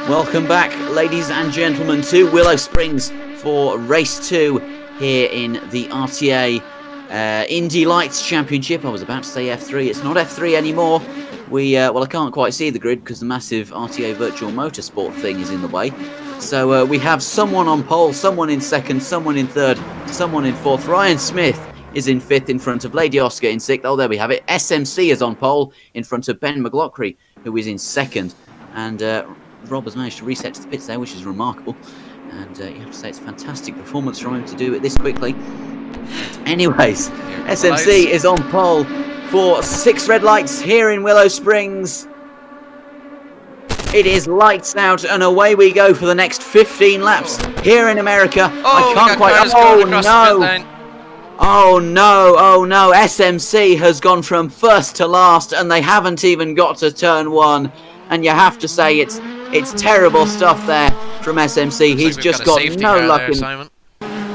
[SPEAKER 1] Welcome back, ladies and gentlemen, to Willow Springs for race 2 here in the RTA Indy Lights Championship. I was about to say F3. It's not F3 anymore. Well, I can't quite see the grid because the massive RTA Virtual Motorsport thing is in the way. So we have someone on pole, someone in second, someone in third, someone in fourth. Ryan Smith is in fifth in front of Lady Oscar in sixth. Oh, there we have it. SMC is on pole in front of Ben McLaughlin, who is in second. And Rob has managed to reset to the pits there, which is remarkable. And you have to say it's a fantastic performance from him to do it this quickly. Anyways, SMC is on pole for 6 red lights here in Willow Springs. It is lights out and away we go for the next 15 laps here in America. I can't quite... Oh no, SMC has gone from first to last and they haven't even got to turn 1. And you have to say it's terrible stuff there from SMC. He's just got no luck in...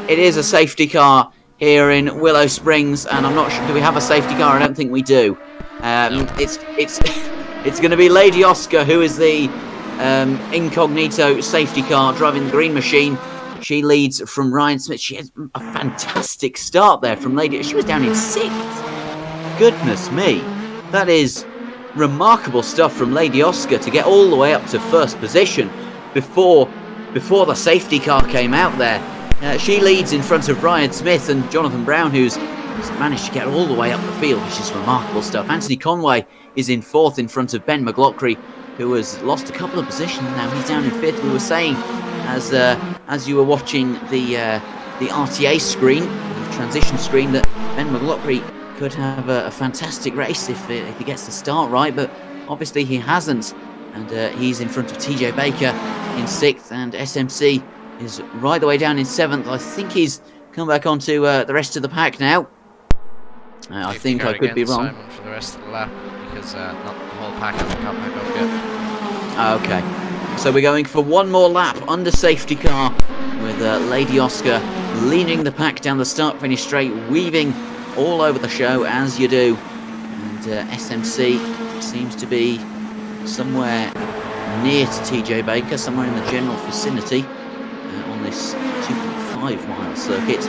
[SPEAKER 1] It is a safety car here in Willow Springs, and I'm not sure, do we have a safety car? I don't think we do. No. It's going to be Lady Oscar, who is the incognito safety car driving the green machine. She leads from Ryan Smith. She has a fantastic start there from Lady. She was down in 6th. Goodness me. That is remarkable stuff from Lady Oscar to get all the way up to first position before the safety car came out there. She leads in front of Ryan Smith and Jonathan Brown, who's managed to get all the way up the field, which is remarkable stuff. Anthony Conway is in 4th in front of Ben McLaughlin, who has lost a couple of positions now. He's down in 5th. We were saying, as you were watching the RTA screen, the transition screen, that Ben McLaughlin could have a fantastic race if he gets the start right, but obviously he hasn't. And he's in front of TJ Baker in 6th, and SMC is right the way down in 7th. I think he's come back onto the rest of the pack now. I think I could be wrong.
[SPEAKER 3] Simon for the rest of the lap, because not the whole pack hasn't come back up yet.
[SPEAKER 1] Okay, so we're going for one more lap under safety car with Lady Oscar leading the pack down the start-finish straight, weaving all over the show as you do. And SMC seems to be somewhere near to TJ Baker, somewhere in the general vicinity on this 2.5 mile circuit.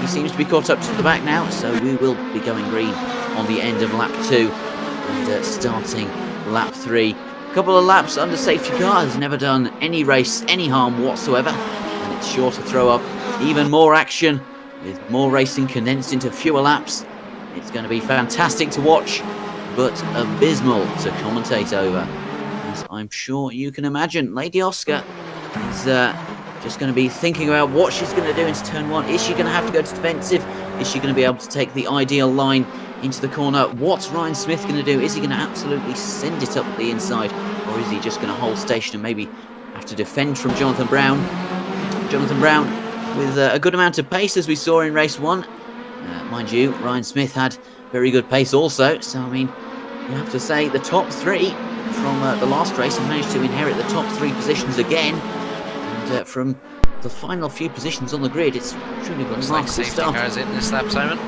[SPEAKER 1] He seems to be caught up to the back now, so we will be going green on the end of lap 2 and starting lap 3. A couple of laps under safety car has never done any race any harm whatsoever, and it's sure to throw up even more action with more racing condensed into fewer laps. It's going to be fantastic to watch, but abysmal to commentate over, as I'm sure you can imagine. Lady Oscar is just going to be thinking about what she's going to do into turn 1. Is she going to have to go to defensive? Is she going to be able to take the ideal line into the corner? What's Ryan Smith going to do? Is he going to absolutely send it up the inside, or is he just going to hold station and maybe have to defend from Jonathan Brown? Jonathan Brown with a good amount of pace, as we saw in race 1. Mind you, Ryan Smith had very good pace also, so I mean, you have to say the top 3 from the last race and managed to inherit the top 3 positions again. And from the final few positions on the grid, it's truly remarkable
[SPEAKER 3] safety
[SPEAKER 1] stuff.
[SPEAKER 3] Car's in this lap, Simon.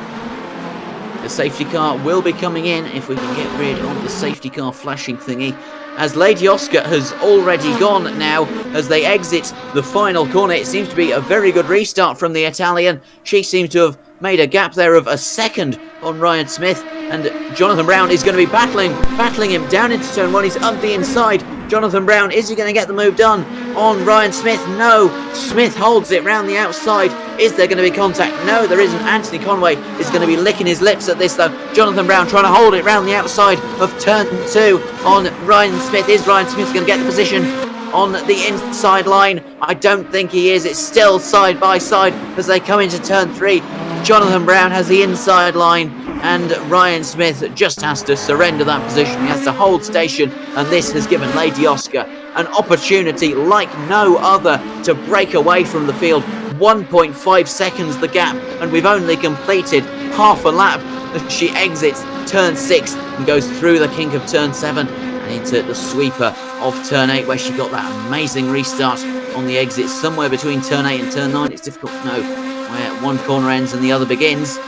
[SPEAKER 1] The safety car will be coming in if we can get rid of the safety car flashing thingy, as Lady Oscar has already gone now as they exit the final corner. It seems to be a very good restart from the Italian. She seems to have made a gap there of a second on Ryan Smith, and Jonathan Brown is going to be battling him down into turn 1. He's up the inside. Jonathan Brown, is he going to get the move done on Ryan Smith? No. Smith holds it round the outside. Is there going to be contact? No, there isn't. Anthony Conway is going to be licking his lips at this, though. Jonathan Brown trying to hold it round the outside of turn 2 on Ryan Smith. Is Ryan Smith going to get the position on the inside line? I don't think he is. It's still side by side as they come into turn 3. Jonathan Brown has the inside line, and Ryan Smith just has to surrender that position. He has to hold station, and this has given Lady Oscar an opportunity like no other to break away from the field. 1.5 seconds the gap, and we've only completed half a lap as she exits turn 6 and goes through the kink of turn 7 and into the sweeper of turn 8, where she got that amazing restart on the exit somewhere between turn 8 and turn 9. It's difficult to know where one corner ends and the other begins.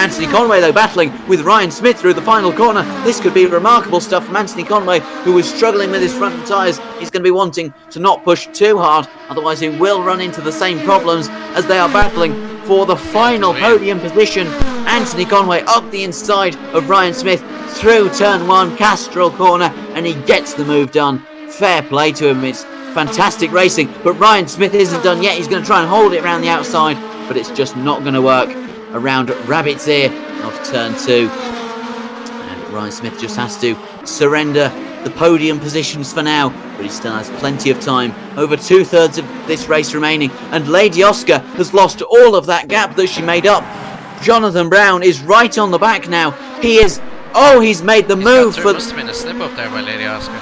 [SPEAKER 1] Anthony Conway, though, battling with Ryan Smith through the final corner. This could be remarkable stuff from Anthony Conway, who was struggling with his front tyres. He's going to be wanting to not push too hard, otherwise he will run into the same problems as they are battling for the final podium position. Anthony Conway up the inside of Ryan Smith through turn 1, Castrol corner, and he gets the move done. Fair play to him. It's fantastic racing, but Ryan Smith isn't done yet. He's going to try and hold it around the outside, but it's just not going to work around Rabbit's Ear of turn 2. And Ryan Smith just has to surrender the podium positions for now, but he still has plenty of time. Over 2/3 of this race remaining, and Lady Oscar has lost all of that gap that she made up. Jonathan Brown is right on the back now. He's made the move.
[SPEAKER 3] There must have been a slip up there by Lady Oscar.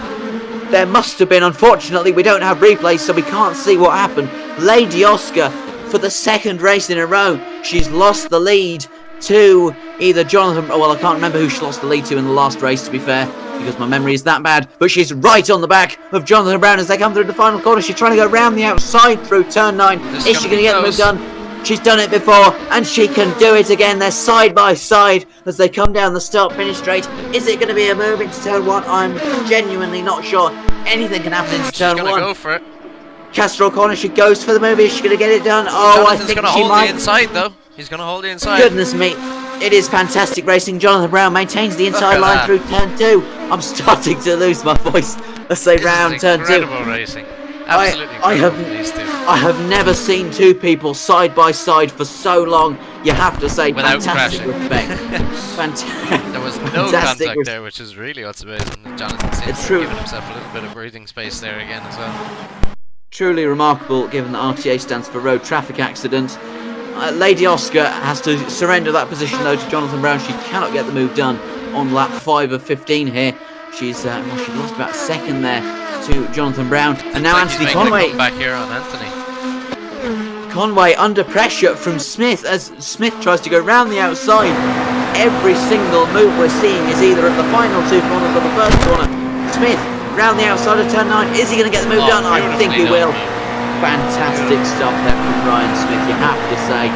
[SPEAKER 1] There must have been. Unfortunately, we don't have replays, so we can't see what happened. Lady Oscar, for the second race in a row, she's lost the lead to either Jonathan... Well, I can't remember who she lost the lead to in the last race, to be fair, because my memory is that bad. But she's right on the back of Jonathan Brown as they come through the final corner. She's trying to go round the outside through turn 9. Is she going to get the move done? She's done it before, and she can do it again. They're side by side as they come down the start-finish straight. Is it going to be a move into turn 1? I'm genuinely not sure. Anything can happen into turn 1.
[SPEAKER 3] She's going to go for it.
[SPEAKER 1] Castrol corner, she goes for the move. Is she going to get it done? Oh, I think she might.
[SPEAKER 3] He's going to hold the inside, though. He's going to hold the inside.
[SPEAKER 1] Goodness me. It is fantastic racing. Jonathan Brown maintains the inside line through turn 2. I'm starting to lose my voice as they round turn 2.
[SPEAKER 3] Incredible racing. Absolutely
[SPEAKER 1] I have never seen two people side by side for so long. You have to say,
[SPEAKER 3] without
[SPEAKER 1] fantastic
[SPEAKER 3] crashing.
[SPEAKER 1] Respect. Fantastic.
[SPEAKER 3] There was no contact there, which is really what's amazing. Jonathan seems to have given himself a little bit of breathing space there again as well.
[SPEAKER 1] Truly remarkable, given that RTA stands for Road Traffic Accident. Lady Oscar has to surrender that position though to Jonathan Brown. She cannot get the move done on lap 5 of 15 here. She's lost about a second there to Jonathan Brown, and now Anthony Conway
[SPEAKER 3] back here on Anthony.
[SPEAKER 1] Conway under pressure from Smith as Smith tries to go round the outside. Every single move we're seeing is either at the final 2 corners or the first corner. Smith round the outside of turn 9. Is he going to get the move done? I think he will. Fantastic stuff there from Ryan Smith. You have to say,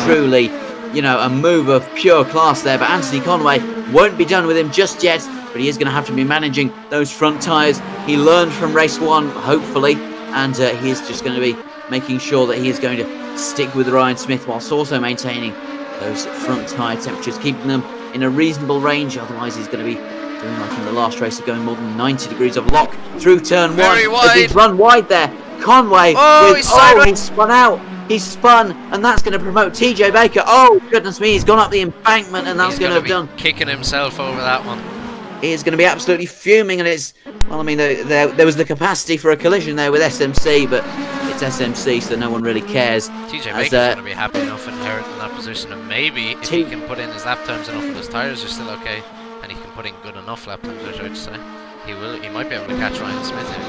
[SPEAKER 1] truly, you know, a move of pure class there. But Anthony Conway won't be done with him just yet. But he is going to have to be managing those front tyres. He learned from race 1, hopefully, and he is just going to be making sure that he is going to stick with Ryan Smith whilst also maintaining those front tyre temperatures, keeping them in a reasonable range. Otherwise, he's going to be doing like in the last race of going more than 90 degrees of lock through turn 1.
[SPEAKER 3] Very wide.
[SPEAKER 1] As he's run wide there. Conway, he's spun out. He's spun, and that's going to promote TJ Baker. Oh, goodness me, he's gone up the embankment, and that's going to have done.
[SPEAKER 3] Kicking himself over that one.
[SPEAKER 1] He is going to be absolutely fuming, and it's, well, I mean, there was the capacity for a collision there with SMC, but it's SMC, so no one really cares.
[SPEAKER 3] TJ Baker's going to be happy enough inheriting that position, and maybe if he can put in his lap times enough and his tyres are still okay, and he can put in good enough lap times, I should say, he might be able to catch Ryan Smith here.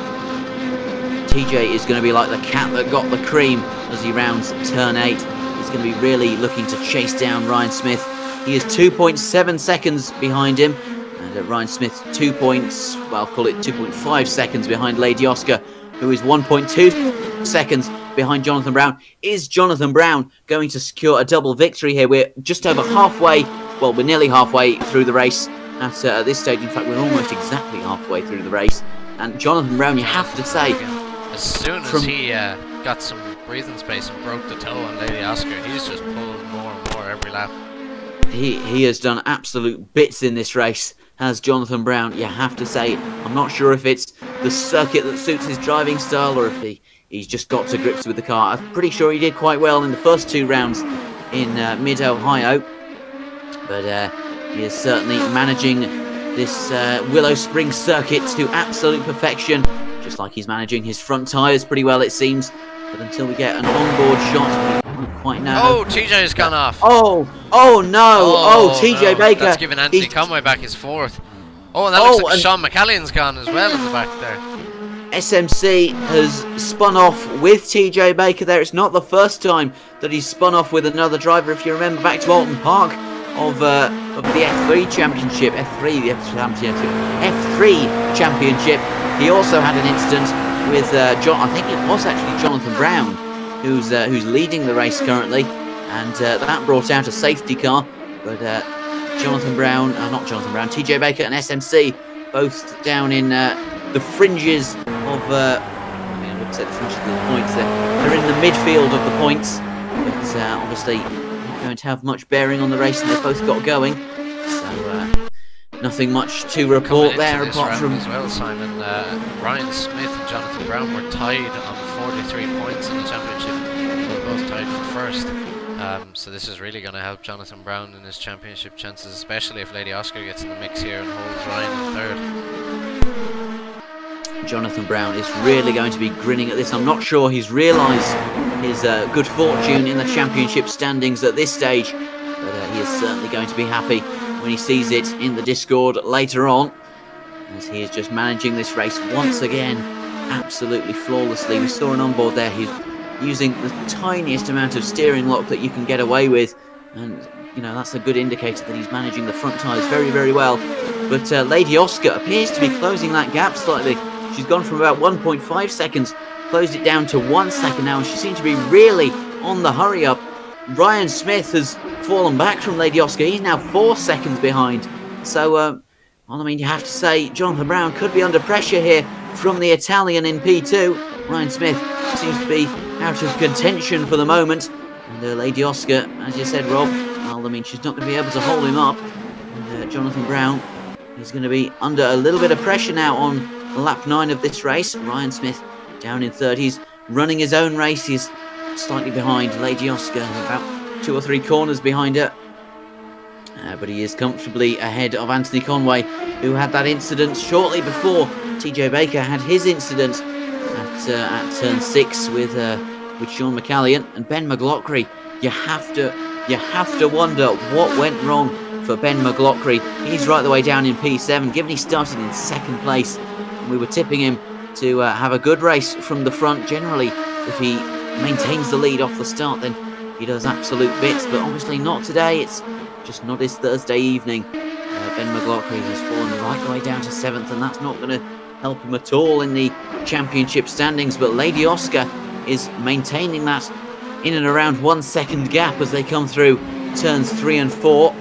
[SPEAKER 1] TJ is going to be like the cat that got the cream as he rounds turn 8. He's going to be really looking to chase down Ryan Smith. He is 2.7 seconds behind him. And Ryan Smith, call it 2.5 seconds behind Lady Oscar, who is 1.2 seconds behind Jonathan Brown. Is Jonathan Brown going to secure a double victory here? We're just over halfway, well, we're nearly halfway through the race at this stage. In fact, we're almost exactly halfway through the race. And Jonathan Brown, you have to say,
[SPEAKER 3] as soon as he got some breathing space and broke the toe on Lady Oscar, he's just pulled more and more every lap.
[SPEAKER 1] He has done absolute bits in this race, has Jonathan Brown. You have to say, I'm not sure if it's the circuit that suits his driving style or if he's just got to grips with the car. I'm pretty sure he did quite well in the first 2 rounds in mid-Ohio, but he is certainly managing this Willow Springs circuit to absolute perfection, just like he's managing his front tyres pretty well, it seems. But until we get an onboard shot, we don't quite know.
[SPEAKER 3] Oh, TJ's gone off.
[SPEAKER 1] Oh no. TJ
[SPEAKER 3] no.
[SPEAKER 1] Baker.
[SPEAKER 3] That's giving Anthony Conway back his 4th. Oh, and that looks like Sean McCallion's gone as well in the back there.
[SPEAKER 1] SMC has spun off with TJ Baker there. It's not the first time that he's spun off with another driver. If you remember back to Alton Park of the F3 Championship, F3 Championship, he also had an incident with I think it was actually Jonathan Brown, who's leading the race currently, and that brought out a safety car. But TJ Baker and SMC both down in the fringes of I would say the fringes of the points. They're in the midfield of the points, but obviously not going to have much bearing on the race that they've both got going. So nothing much to report there apart from
[SPEAKER 3] as well, Simon. Ryan Smith and Jonathan Brown were tied on 43 points in the championship. They were both tied for first. So this is really going to help Jonathan Brown in his championship chances, especially if Lady Oscar gets in the mix here and holds Ryan in third.
[SPEAKER 1] Jonathan Brown is really going to be grinning at this. I'm not sure he's realised his good fortune in the championship standings at this stage, but he is certainly going to be happy when he sees it in the Discord later on, as he is just managing this race once again absolutely flawlessly. We saw an onboard there, he's using the tiniest amount of steering lock that you can get away with, and you know that's a good indicator that he's managing the front tyres very, very well. But Lady Oscar appears to be closing that gap slightly. She's gone from about 1.5 seconds, closed it down to 1 second now, and she seems to be really on the hurry up. Ryan Smith has fallen back from Lady Oscar. He's now 4 seconds behind. So, well, I mean, you have to say Jonathan Brown could be under pressure here from the Italian in P2. Ryan Smith seems to be out of contention for the moment. And Lady Oscar, as you said, Rob, well, I mean, she's not going to be able to hold him up. And Jonathan Brown is going to be under a little bit of pressure now on lap 9 of this race. Ryan Smith down in third. He's running his own race. He's slightly behind Lady Oscar, about 2 or 3 corners behind her. But he is comfortably ahead of Anthony Conway, who had that incident shortly before TJ Baker had his incident at turn 6 with Sean McCallion and Ben McLaughlin. You have to wonder what went wrong for Ben McLaughlin. He's right the way down in P7, given he started in 2nd place. And we were tipping him to have a good race from the front. Generally, if he maintains the lead off the start, then he does absolute bits, but obviously not today. It's just not his Thursday evening. Ben McLaughlin has fallen right the way down to 7th, and that's not going to help him at all in the championship standings. But Lady Oscar is maintaining that in and around 1 second gap as they come through turns 3 and 4,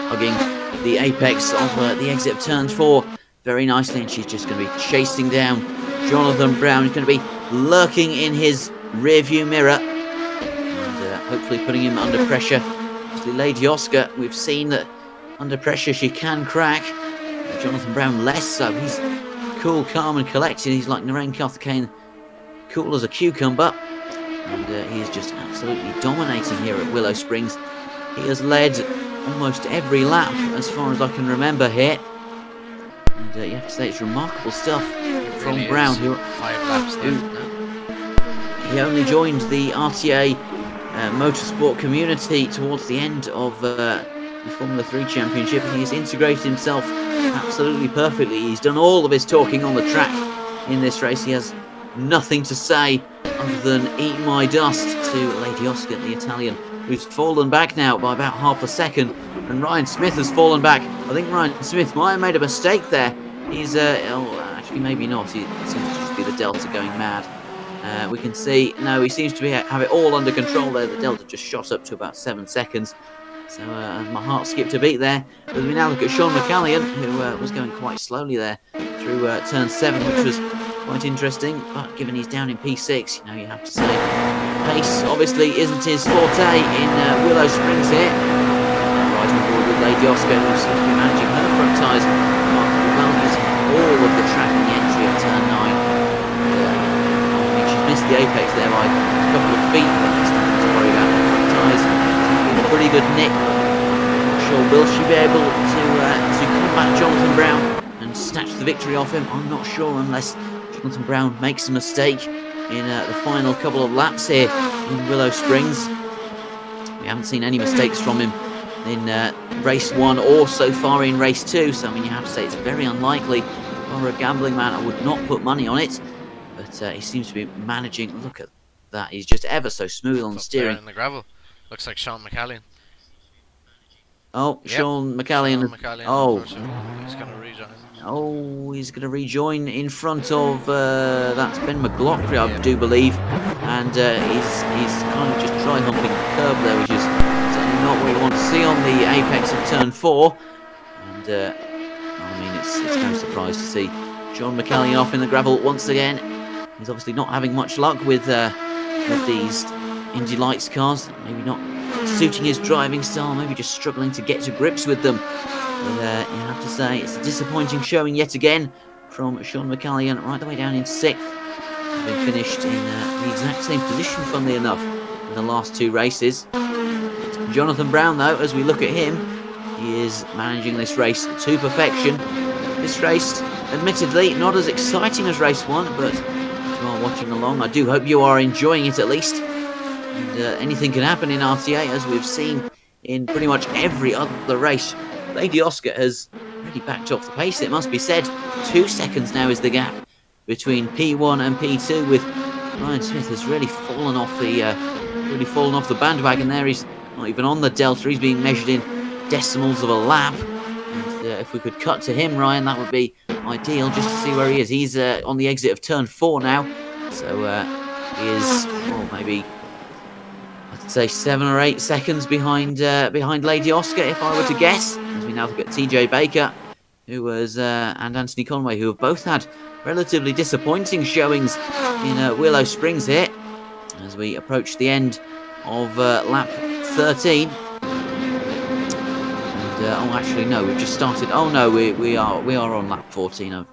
[SPEAKER 1] hugging the apex of the exit of turn 4 very nicely, and she's just going to be chasing down Jonathan Brown. He's going to be lurking in his rearview mirror and hopefully putting him under pressure. Obviously, Lady Oscar, we've seen that under pressure she can crack. Jonathan Brown less so. He's cool, calm and collected. He's like Narain Karthikeyan, cool as a cucumber. And he is just absolutely dominating here at Willow Springs. He has led almost every lap as far as I can remember here. And you have to say it's remarkable stuff from really Brown.
[SPEAKER 3] Who 5 laps left now.
[SPEAKER 1] He only joined the RTA motorsport community towards the end of the Formula 3 Championship, and he's integrated himself absolutely perfectly. He's done all of his talking on the track in this race. He has nothing to say other than eat my dust to Lady Oscar, the Italian, who's fallen back now by about half a second, and Ryan Smith has fallen back. I think Ryan Smith might have made a mistake there. He's actually maybe not. It seems to just be the Delta going mad. We can see, no, he seems to have it all under control there. The Delta just shot up to about 7 seconds. So my heart skipped a beat there. But we now look at Sean McCallion, who was going quite slowly there through turn 7, which was quite interesting. But given he's down in P6, you know, you have to say pace obviously isn't his forte in Willow Springs here. Right on board with Lady Oscar, who seems to be managing her front tyres well, using all of the track in the entry of turn 9. She's missed the apex there by a couple of feet, but there's nothing to worry about. The front tyres a pretty good nick. Not sure will she be able to combat Jonathan Brown and snatch the victory off him. I'm not sure, unless Jonathan Brown makes a mistake in the final couple of laps here in Willow Springs. We haven't seen any mistakes from him in race 1 or so far in race 2, so I mean you have to say it's very unlikely. For a gambling man, I would not put money on it, but he seems to be managing. Look at that, he's just ever so smooth on the steering.
[SPEAKER 3] In the gravel. Looks like Sean McCallion.
[SPEAKER 1] Oh, yep. Sean McCallion. Oh,
[SPEAKER 3] he's going to rejoin.
[SPEAKER 1] Oh, he's going to rejoin in front of that's Ben McLaughlin, I do believe. and he's kind of just dry humping the curb there, which is certainly not what you want to see on the apex of turn 4. And I mean, it's no surprise to see Sean McCallion off in the gravel once again. He's obviously not having much luck with these Indy Lights cars. Maybe not suiting his driving style. Maybe just struggling to get to grips with them. But you have to say it's a disappointing showing yet again from Sean McCallion, right the way down in 6th. Having finished in the exact same position, funnily enough, in the last 2 races. Jonathan Brown, though, as we look at him, he is managing this race to perfection. This race, admittedly, not as exciting as race 1, but if you are watching along, I do hope you are enjoying it at least. And anything can happen in RTA, as we've seen in pretty much every other race. Lady Oscar has really backed off the pace, it must be said. 2 seconds now is the gap between P1 and P2, with Ryan Smith has really fallen off the bandwagon there. He's not even on the delta, he's being measured in decimals of a lap. And if we could cut to him, Ryan, that would be ideal, just to see where he is. He's on the exit of turn 4 now, so he is, well, maybe I'd say 7 or 8 seconds behind Lady Oscar, if I were to guess. As we now look at TJ Baker, who was and Anthony Conway, who have both had relatively disappointing showings in Willow Springs here, as we approach the end of lap 13. And oh, actually no, we've just started. Oh no, we are on lap 14.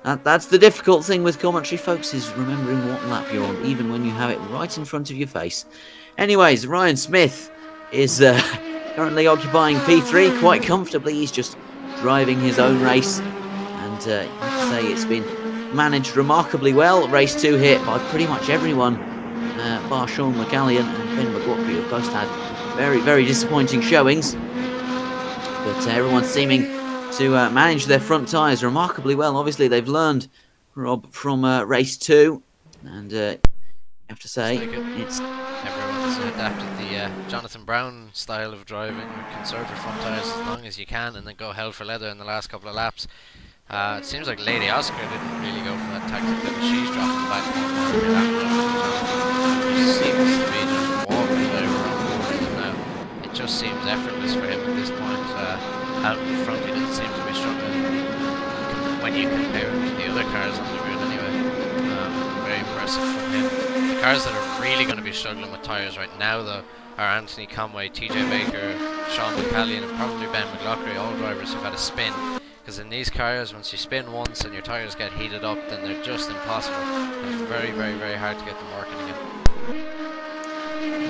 [SPEAKER 1] That's the difficult thing with commentary, folks, is remembering what lap you're on, even when you have it right in front of your face. Anyways, Ryan Smith is currently occupying P3 quite comfortably. He's just driving his own race, and you have to say it's been managed remarkably well. Race 2 here by pretty much everyone, bar Sean McCallion and Ben McLaughlin, have both had very, very disappointing showings. But everyone's seeming to manage their front tyres remarkably well. Obviously, they've learned, Rob, from race 2, and you have to say it's...
[SPEAKER 3] Everyone's adapted the Jonathan Brown style of driving, conserve your front tyres as long as you can and then go hell for leather in the last couple of laps. It seems like Lady Oscar didn't really go for that tactic, but she's dropping back more. She seems to be just walking away from now. It just seems effortless for him at this point. Out in front, he doesn't seem to be struggling when you compare him to the other cars on the grid anyway. Very impressive from him. The cars that are really going to be struggling with tyres right now, though, are Anthony Conway, TJ Baker, Sean McCallion, and probably Ben McLaughlin, all drivers who've had a spin. Because in these cars, once you spin once and your tyres get heated up, then they're just impossible. And it's very, very, very hard to get them working again.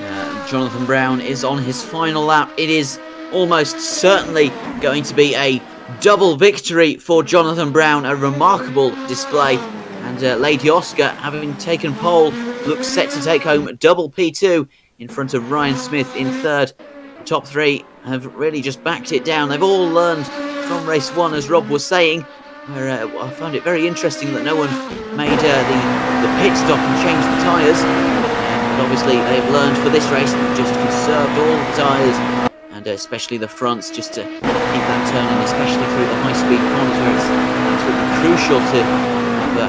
[SPEAKER 1] Yeah, Jonathan Brown is on his final lap. It is almost certainly going to be a double victory for Jonathan Brown. A remarkable display. And Lady Oscar, having taken pole, looks set to take home double P2 in front of Ryan Smith in 3rd. The top 3 have really just backed it down. They've all learned from race 1, as Rob was saying, where I found it very interesting that no one made the pit stop and changed the tyres. But obviously they've learned for this race and just conserved all the tyres, and especially the fronts, just to keep that turning, especially through the high-speed corners where it's absolutely crucial to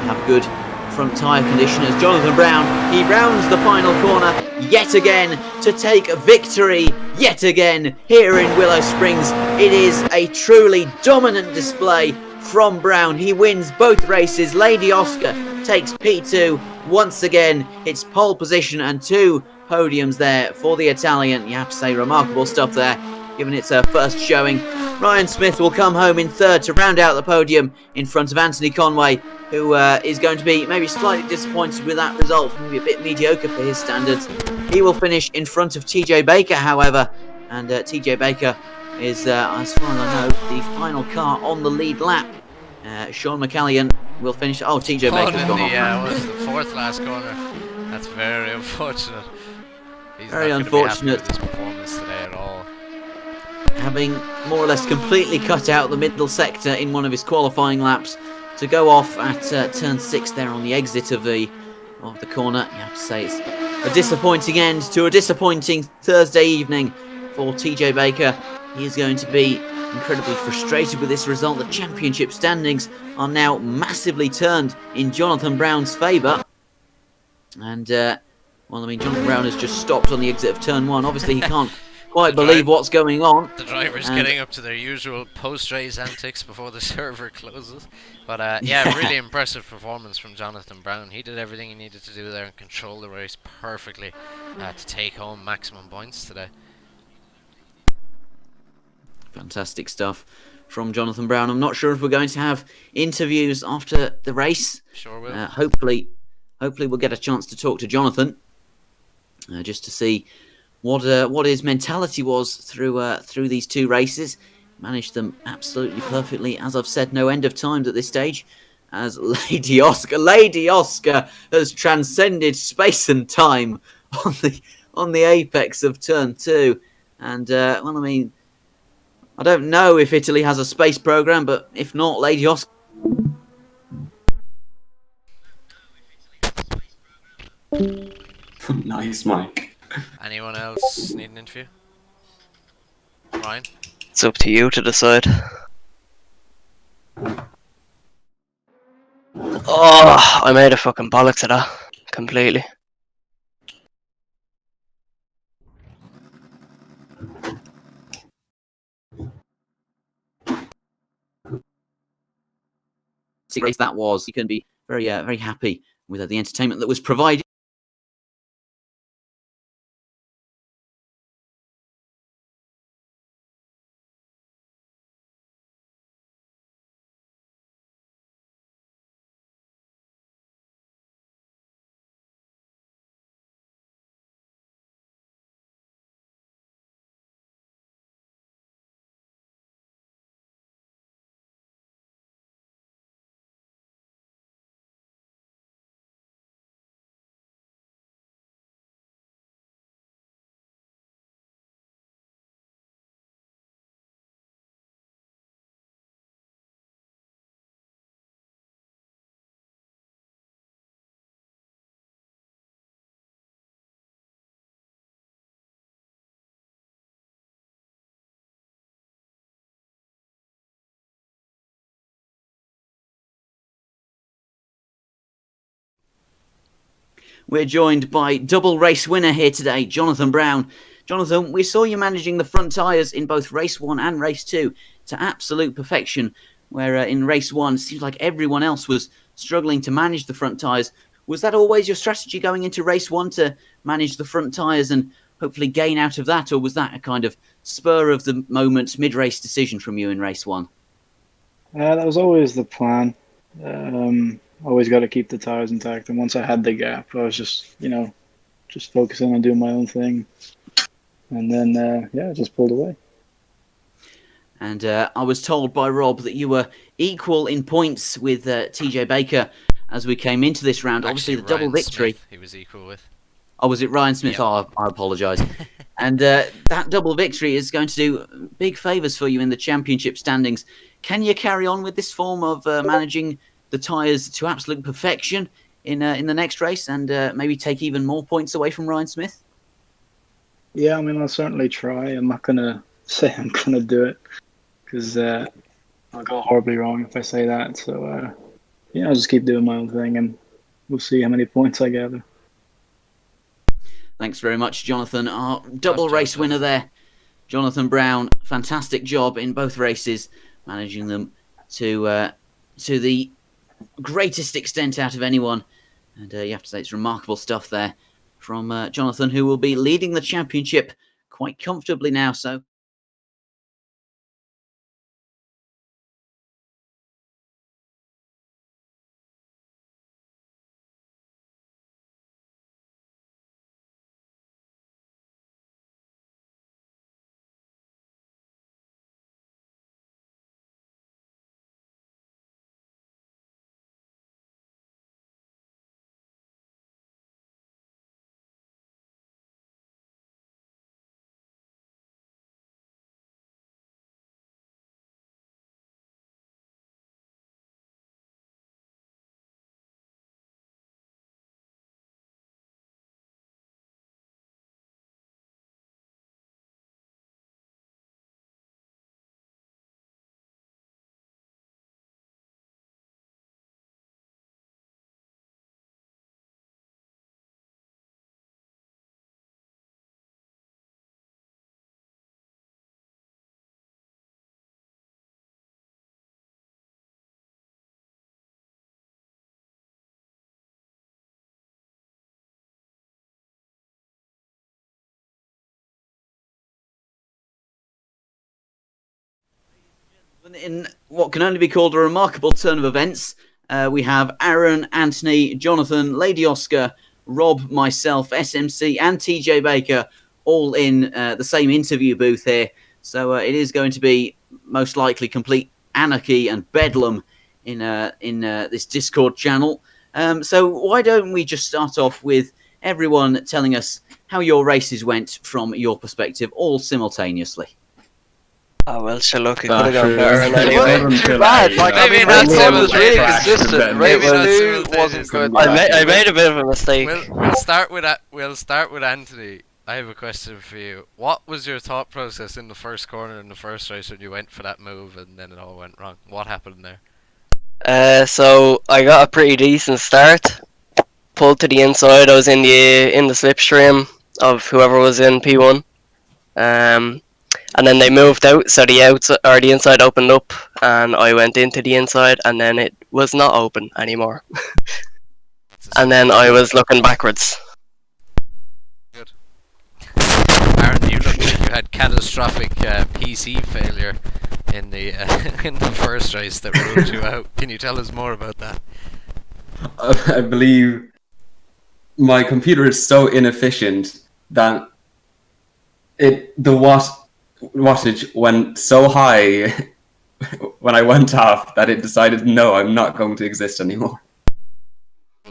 [SPEAKER 1] have good front tyre condition. As Jonathan Brown, he rounds the final corner yet again to take a victory yet again here in Willow Springs. It is a truly dominant display from Brown. He wins both races. Lady Oscar takes P2 once again. It's pole position and 2 podiums there for the Italian. You have to say, remarkable stuff there, given it's her first showing. Ryan Smith will come home in 3rd to round out the podium in front of Anthony Conway, who is going to be maybe slightly disappointed with that result, maybe a bit mediocre for his standards. He will finish in front of TJ Baker, however, and TJ Baker is, as far as I know, the final car on the lead lap. Sean McCallion will finish... Oh, TJ Baker's gone off.
[SPEAKER 3] Yeah, it was the 4th last corner. That's very unfortunate. He's
[SPEAKER 1] very
[SPEAKER 3] not
[SPEAKER 1] unfortunate.
[SPEAKER 3] Be happy with his performance today at all.
[SPEAKER 1] Having more or less completely cut out the middle sector in one of his qualifying laps, to go off at turn 6 there on the exit of the corner. You have to say it's a disappointing end to a disappointing Thursday evening for TJ Baker. He is going to be incredibly frustrated with this result. The championship standings are now massively turned in Jonathan Brown's favour. And Well, I mean, Jonathan Brown has just stopped on the exit of turn 1. Obviously, he can't quite
[SPEAKER 3] The
[SPEAKER 1] believe what's going on.
[SPEAKER 3] The driver's
[SPEAKER 1] And
[SPEAKER 3] getting up to their usual post-race antics before the server closes. But yeah, really impressive performance from Jonathan Brown. He did everything he needed to do there and control the race perfectly to take home maximum points today.
[SPEAKER 1] Fantastic stuff from Jonathan Brown. I'm not sure if we're going to have interviews after the race.
[SPEAKER 3] Sure will.
[SPEAKER 1] Hopefully we'll get a chance to talk to Jonathan just to see what his mentality was through these 2 races. Managed them absolutely perfectly. As I've said, no end of times at this stage. As Lady Oscar has transcended space and time on the apex of turn 2. And well, I mean, I don't know if Italy has a space program, but if not, Lady Oscar.
[SPEAKER 4] Nice, Mike.
[SPEAKER 3] Anyone else need an interview? Ryan?
[SPEAKER 5] It's up to you to decide. Oh, I made a fucking bollocks of that. Completely.
[SPEAKER 1] Race that was. You can be very happy with the entertainment that was provided. We're joined by double race winner here today, Jonathan Brown. Jonathan, we saw you managing the front tyres in both race 1 and race 2 to absolute perfection, where in race 1 it seems like everyone else was struggling to manage the front tyres. Was that always your strategy going into race 1 to manage the front tyres and hopefully gain out of that, or was that a kind of spur of the moment mid-race decision from you in race 1?
[SPEAKER 6] That was always the plan. Always got to keep the tires intact. And once I had the gap, I was just focusing on doing my own thing. And then, I just pulled away.
[SPEAKER 1] And I was told by Rob that you were equal in points with TJ Baker as we came into this round.
[SPEAKER 3] Actually,
[SPEAKER 1] obviously, the double victory.
[SPEAKER 3] Smith, he was equal with.
[SPEAKER 1] Oh, was it Ryan Smith?
[SPEAKER 3] Yep.
[SPEAKER 1] Oh, I apologise. And that double victory is going to do big favours for you in the championship standings. Can you carry on with this form of managing the tyres to absolute perfection in the next race and maybe take even more points away from Ryan Smith?
[SPEAKER 6] Yeah, I mean, I'll certainly try. I'm not going to say I'm going to do it because I'll go horribly wrong if I say that. So, I'll just keep doing my own thing and we'll see how many points I gather.
[SPEAKER 1] Thanks very much, Jonathan. Our double race winner there, Jonathan Brown. Fantastic job in both races, managing them to the greatest extent out of anyone. And you have to say it's remarkable stuff there from Jonathan, who will be leading the championship quite comfortably now. So in what can only be called a remarkable turn of events, we have Aaron, Anthony, Jonathan, Lady Oscar, Rob, myself, SMC, and TJ Baker all in the same interview booth here. So it is going to be most likely complete anarchy and bedlam in this Discord channel. So why don't we just start off with everyone telling us how your races went from your perspective, all simultaneously.
[SPEAKER 5] Oh, well, sure, look, it could have gone better
[SPEAKER 4] It
[SPEAKER 5] anyway.
[SPEAKER 4] wasn't too bad. Like, I
[SPEAKER 3] Maybe
[SPEAKER 4] mean,
[SPEAKER 3] not
[SPEAKER 4] race one was really
[SPEAKER 3] simultaneous.
[SPEAKER 4] consistent.
[SPEAKER 3] Maybe
[SPEAKER 4] Race
[SPEAKER 3] not
[SPEAKER 4] 2
[SPEAKER 3] simultaneous.
[SPEAKER 4] wasn't good.
[SPEAKER 5] I made a bit of a mistake.
[SPEAKER 3] We'll start with Anthony. I have a question for you. What was your thought process in the first corner in the first race when you went for that move and then it all went wrong? What happened there?
[SPEAKER 5] So I got a pretty decent start. Pulled to the inside. I was in the slipstream of whoever was in P1. And then they moved out, so the inside opened up, and I went into the inside, and then it was not open anymore. And then I was looking backwards.
[SPEAKER 3] Good. Aaron, you looked like you had catastrophic PC failure in the in the first race that ruled you out. Can you tell us more about that?
[SPEAKER 7] I believe my computer is so inefficient that the wattage went so high when I went off that it decided, no, I'm not going to exist anymore.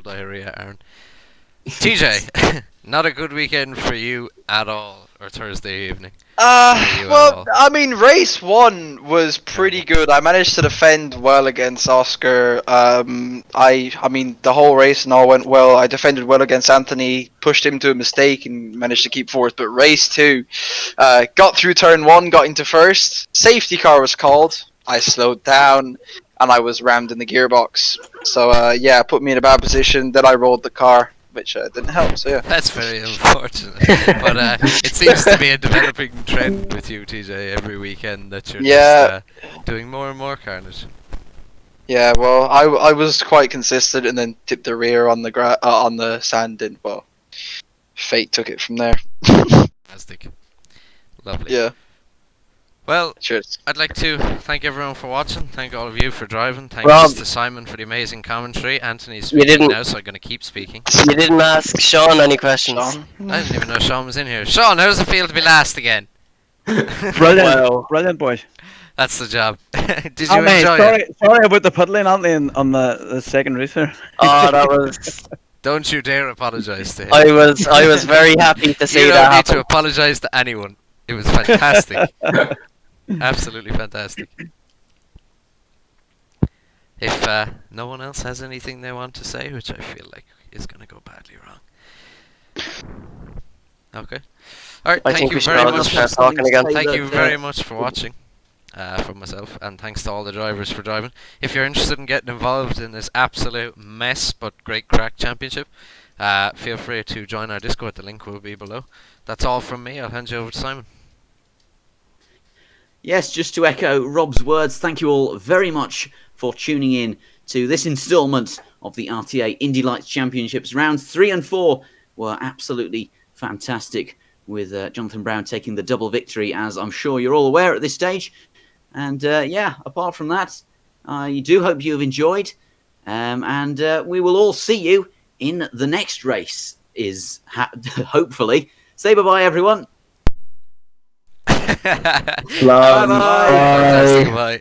[SPEAKER 3] Diarrhea, Aaron. TJ, not a good weekend for you at all, or Thursday evening.
[SPEAKER 4] Well, I mean, race 1 was pretty good. I managed to defend well against Oscar. I mean, the whole race and all went well. I defended well against Anthony, pushed him to a mistake, and managed to keep fourth. But race 2, got through turn 1, got into first. Safety car was called. I slowed down, and I was rammed in the gearbox. So, yeah, put me in a bad position. Then I rolled the car, which didn't help, so yeah.
[SPEAKER 3] That's very unfortunate. But it seems to be a developing trend with you, TJ, every weekend that you're just doing more and more carnage.
[SPEAKER 4] Yeah, well, I was quite consistent and then tipped the rear on the on the sand, and well, fate took it from there.
[SPEAKER 3] Fantastic. Lovely.
[SPEAKER 4] Yeah.
[SPEAKER 3] Well,
[SPEAKER 4] Cheers.
[SPEAKER 3] I'd like to thank everyone for watching. Thank all of you for driving. Thanks
[SPEAKER 5] Rob,
[SPEAKER 3] to Simon for the amazing commentary. Anthony's
[SPEAKER 5] You
[SPEAKER 3] speaking
[SPEAKER 5] didn't-
[SPEAKER 3] now, so I'm going to keep speaking.
[SPEAKER 5] You didn't ask Sean any questions.
[SPEAKER 4] Sean?
[SPEAKER 3] I didn't even know Sean was in here. Sean, how does it feel to be last again?
[SPEAKER 8] Brilliant,
[SPEAKER 5] Wow.
[SPEAKER 8] brilliant, boys.
[SPEAKER 3] That's the job. Did you
[SPEAKER 8] Oh, man,
[SPEAKER 3] enjoy it?
[SPEAKER 8] sorry about the puddling on the second race there.
[SPEAKER 5] Oh, that was.
[SPEAKER 3] Don't you dare apologise to him.
[SPEAKER 5] I was very happy to see
[SPEAKER 3] You
[SPEAKER 5] that
[SPEAKER 3] don't need to
[SPEAKER 5] happen.
[SPEAKER 3] apologise to anyone. It was fantastic. Absolutely fantastic. If no one else has anything they want to say, which I feel like is going to go badly wrong. Okay. Alright,
[SPEAKER 5] I
[SPEAKER 3] thank
[SPEAKER 5] think
[SPEAKER 3] you
[SPEAKER 5] we should
[SPEAKER 3] very
[SPEAKER 5] all
[SPEAKER 3] much.
[SPEAKER 5] just start talking again.
[SPEAKER 3] Thank you very much for watching from myself, and thanks to all the drivers for driving. If you're interested in getting involved in this absolute mess but great crack championship, feel free to join our Discord. The link will be below. That's all from me. I'll hand you over to Simon.
[SPEAKER 1] Yes, just to echo Rob's words, thank you all very much for tuning in to this instalment of the RTA Indy Lights Championships. Rounds 3 and 4 were absolutely fantastic, with Jonathan Brown taking the double victory, as I'm sure you're all aware at this stage. And yeah, apart from that, I do hope you have enjoyed. And we will all see you in the next race, hopefully. Say bye-bye, everyone.
[SPEAKER 3] Bye. Bye.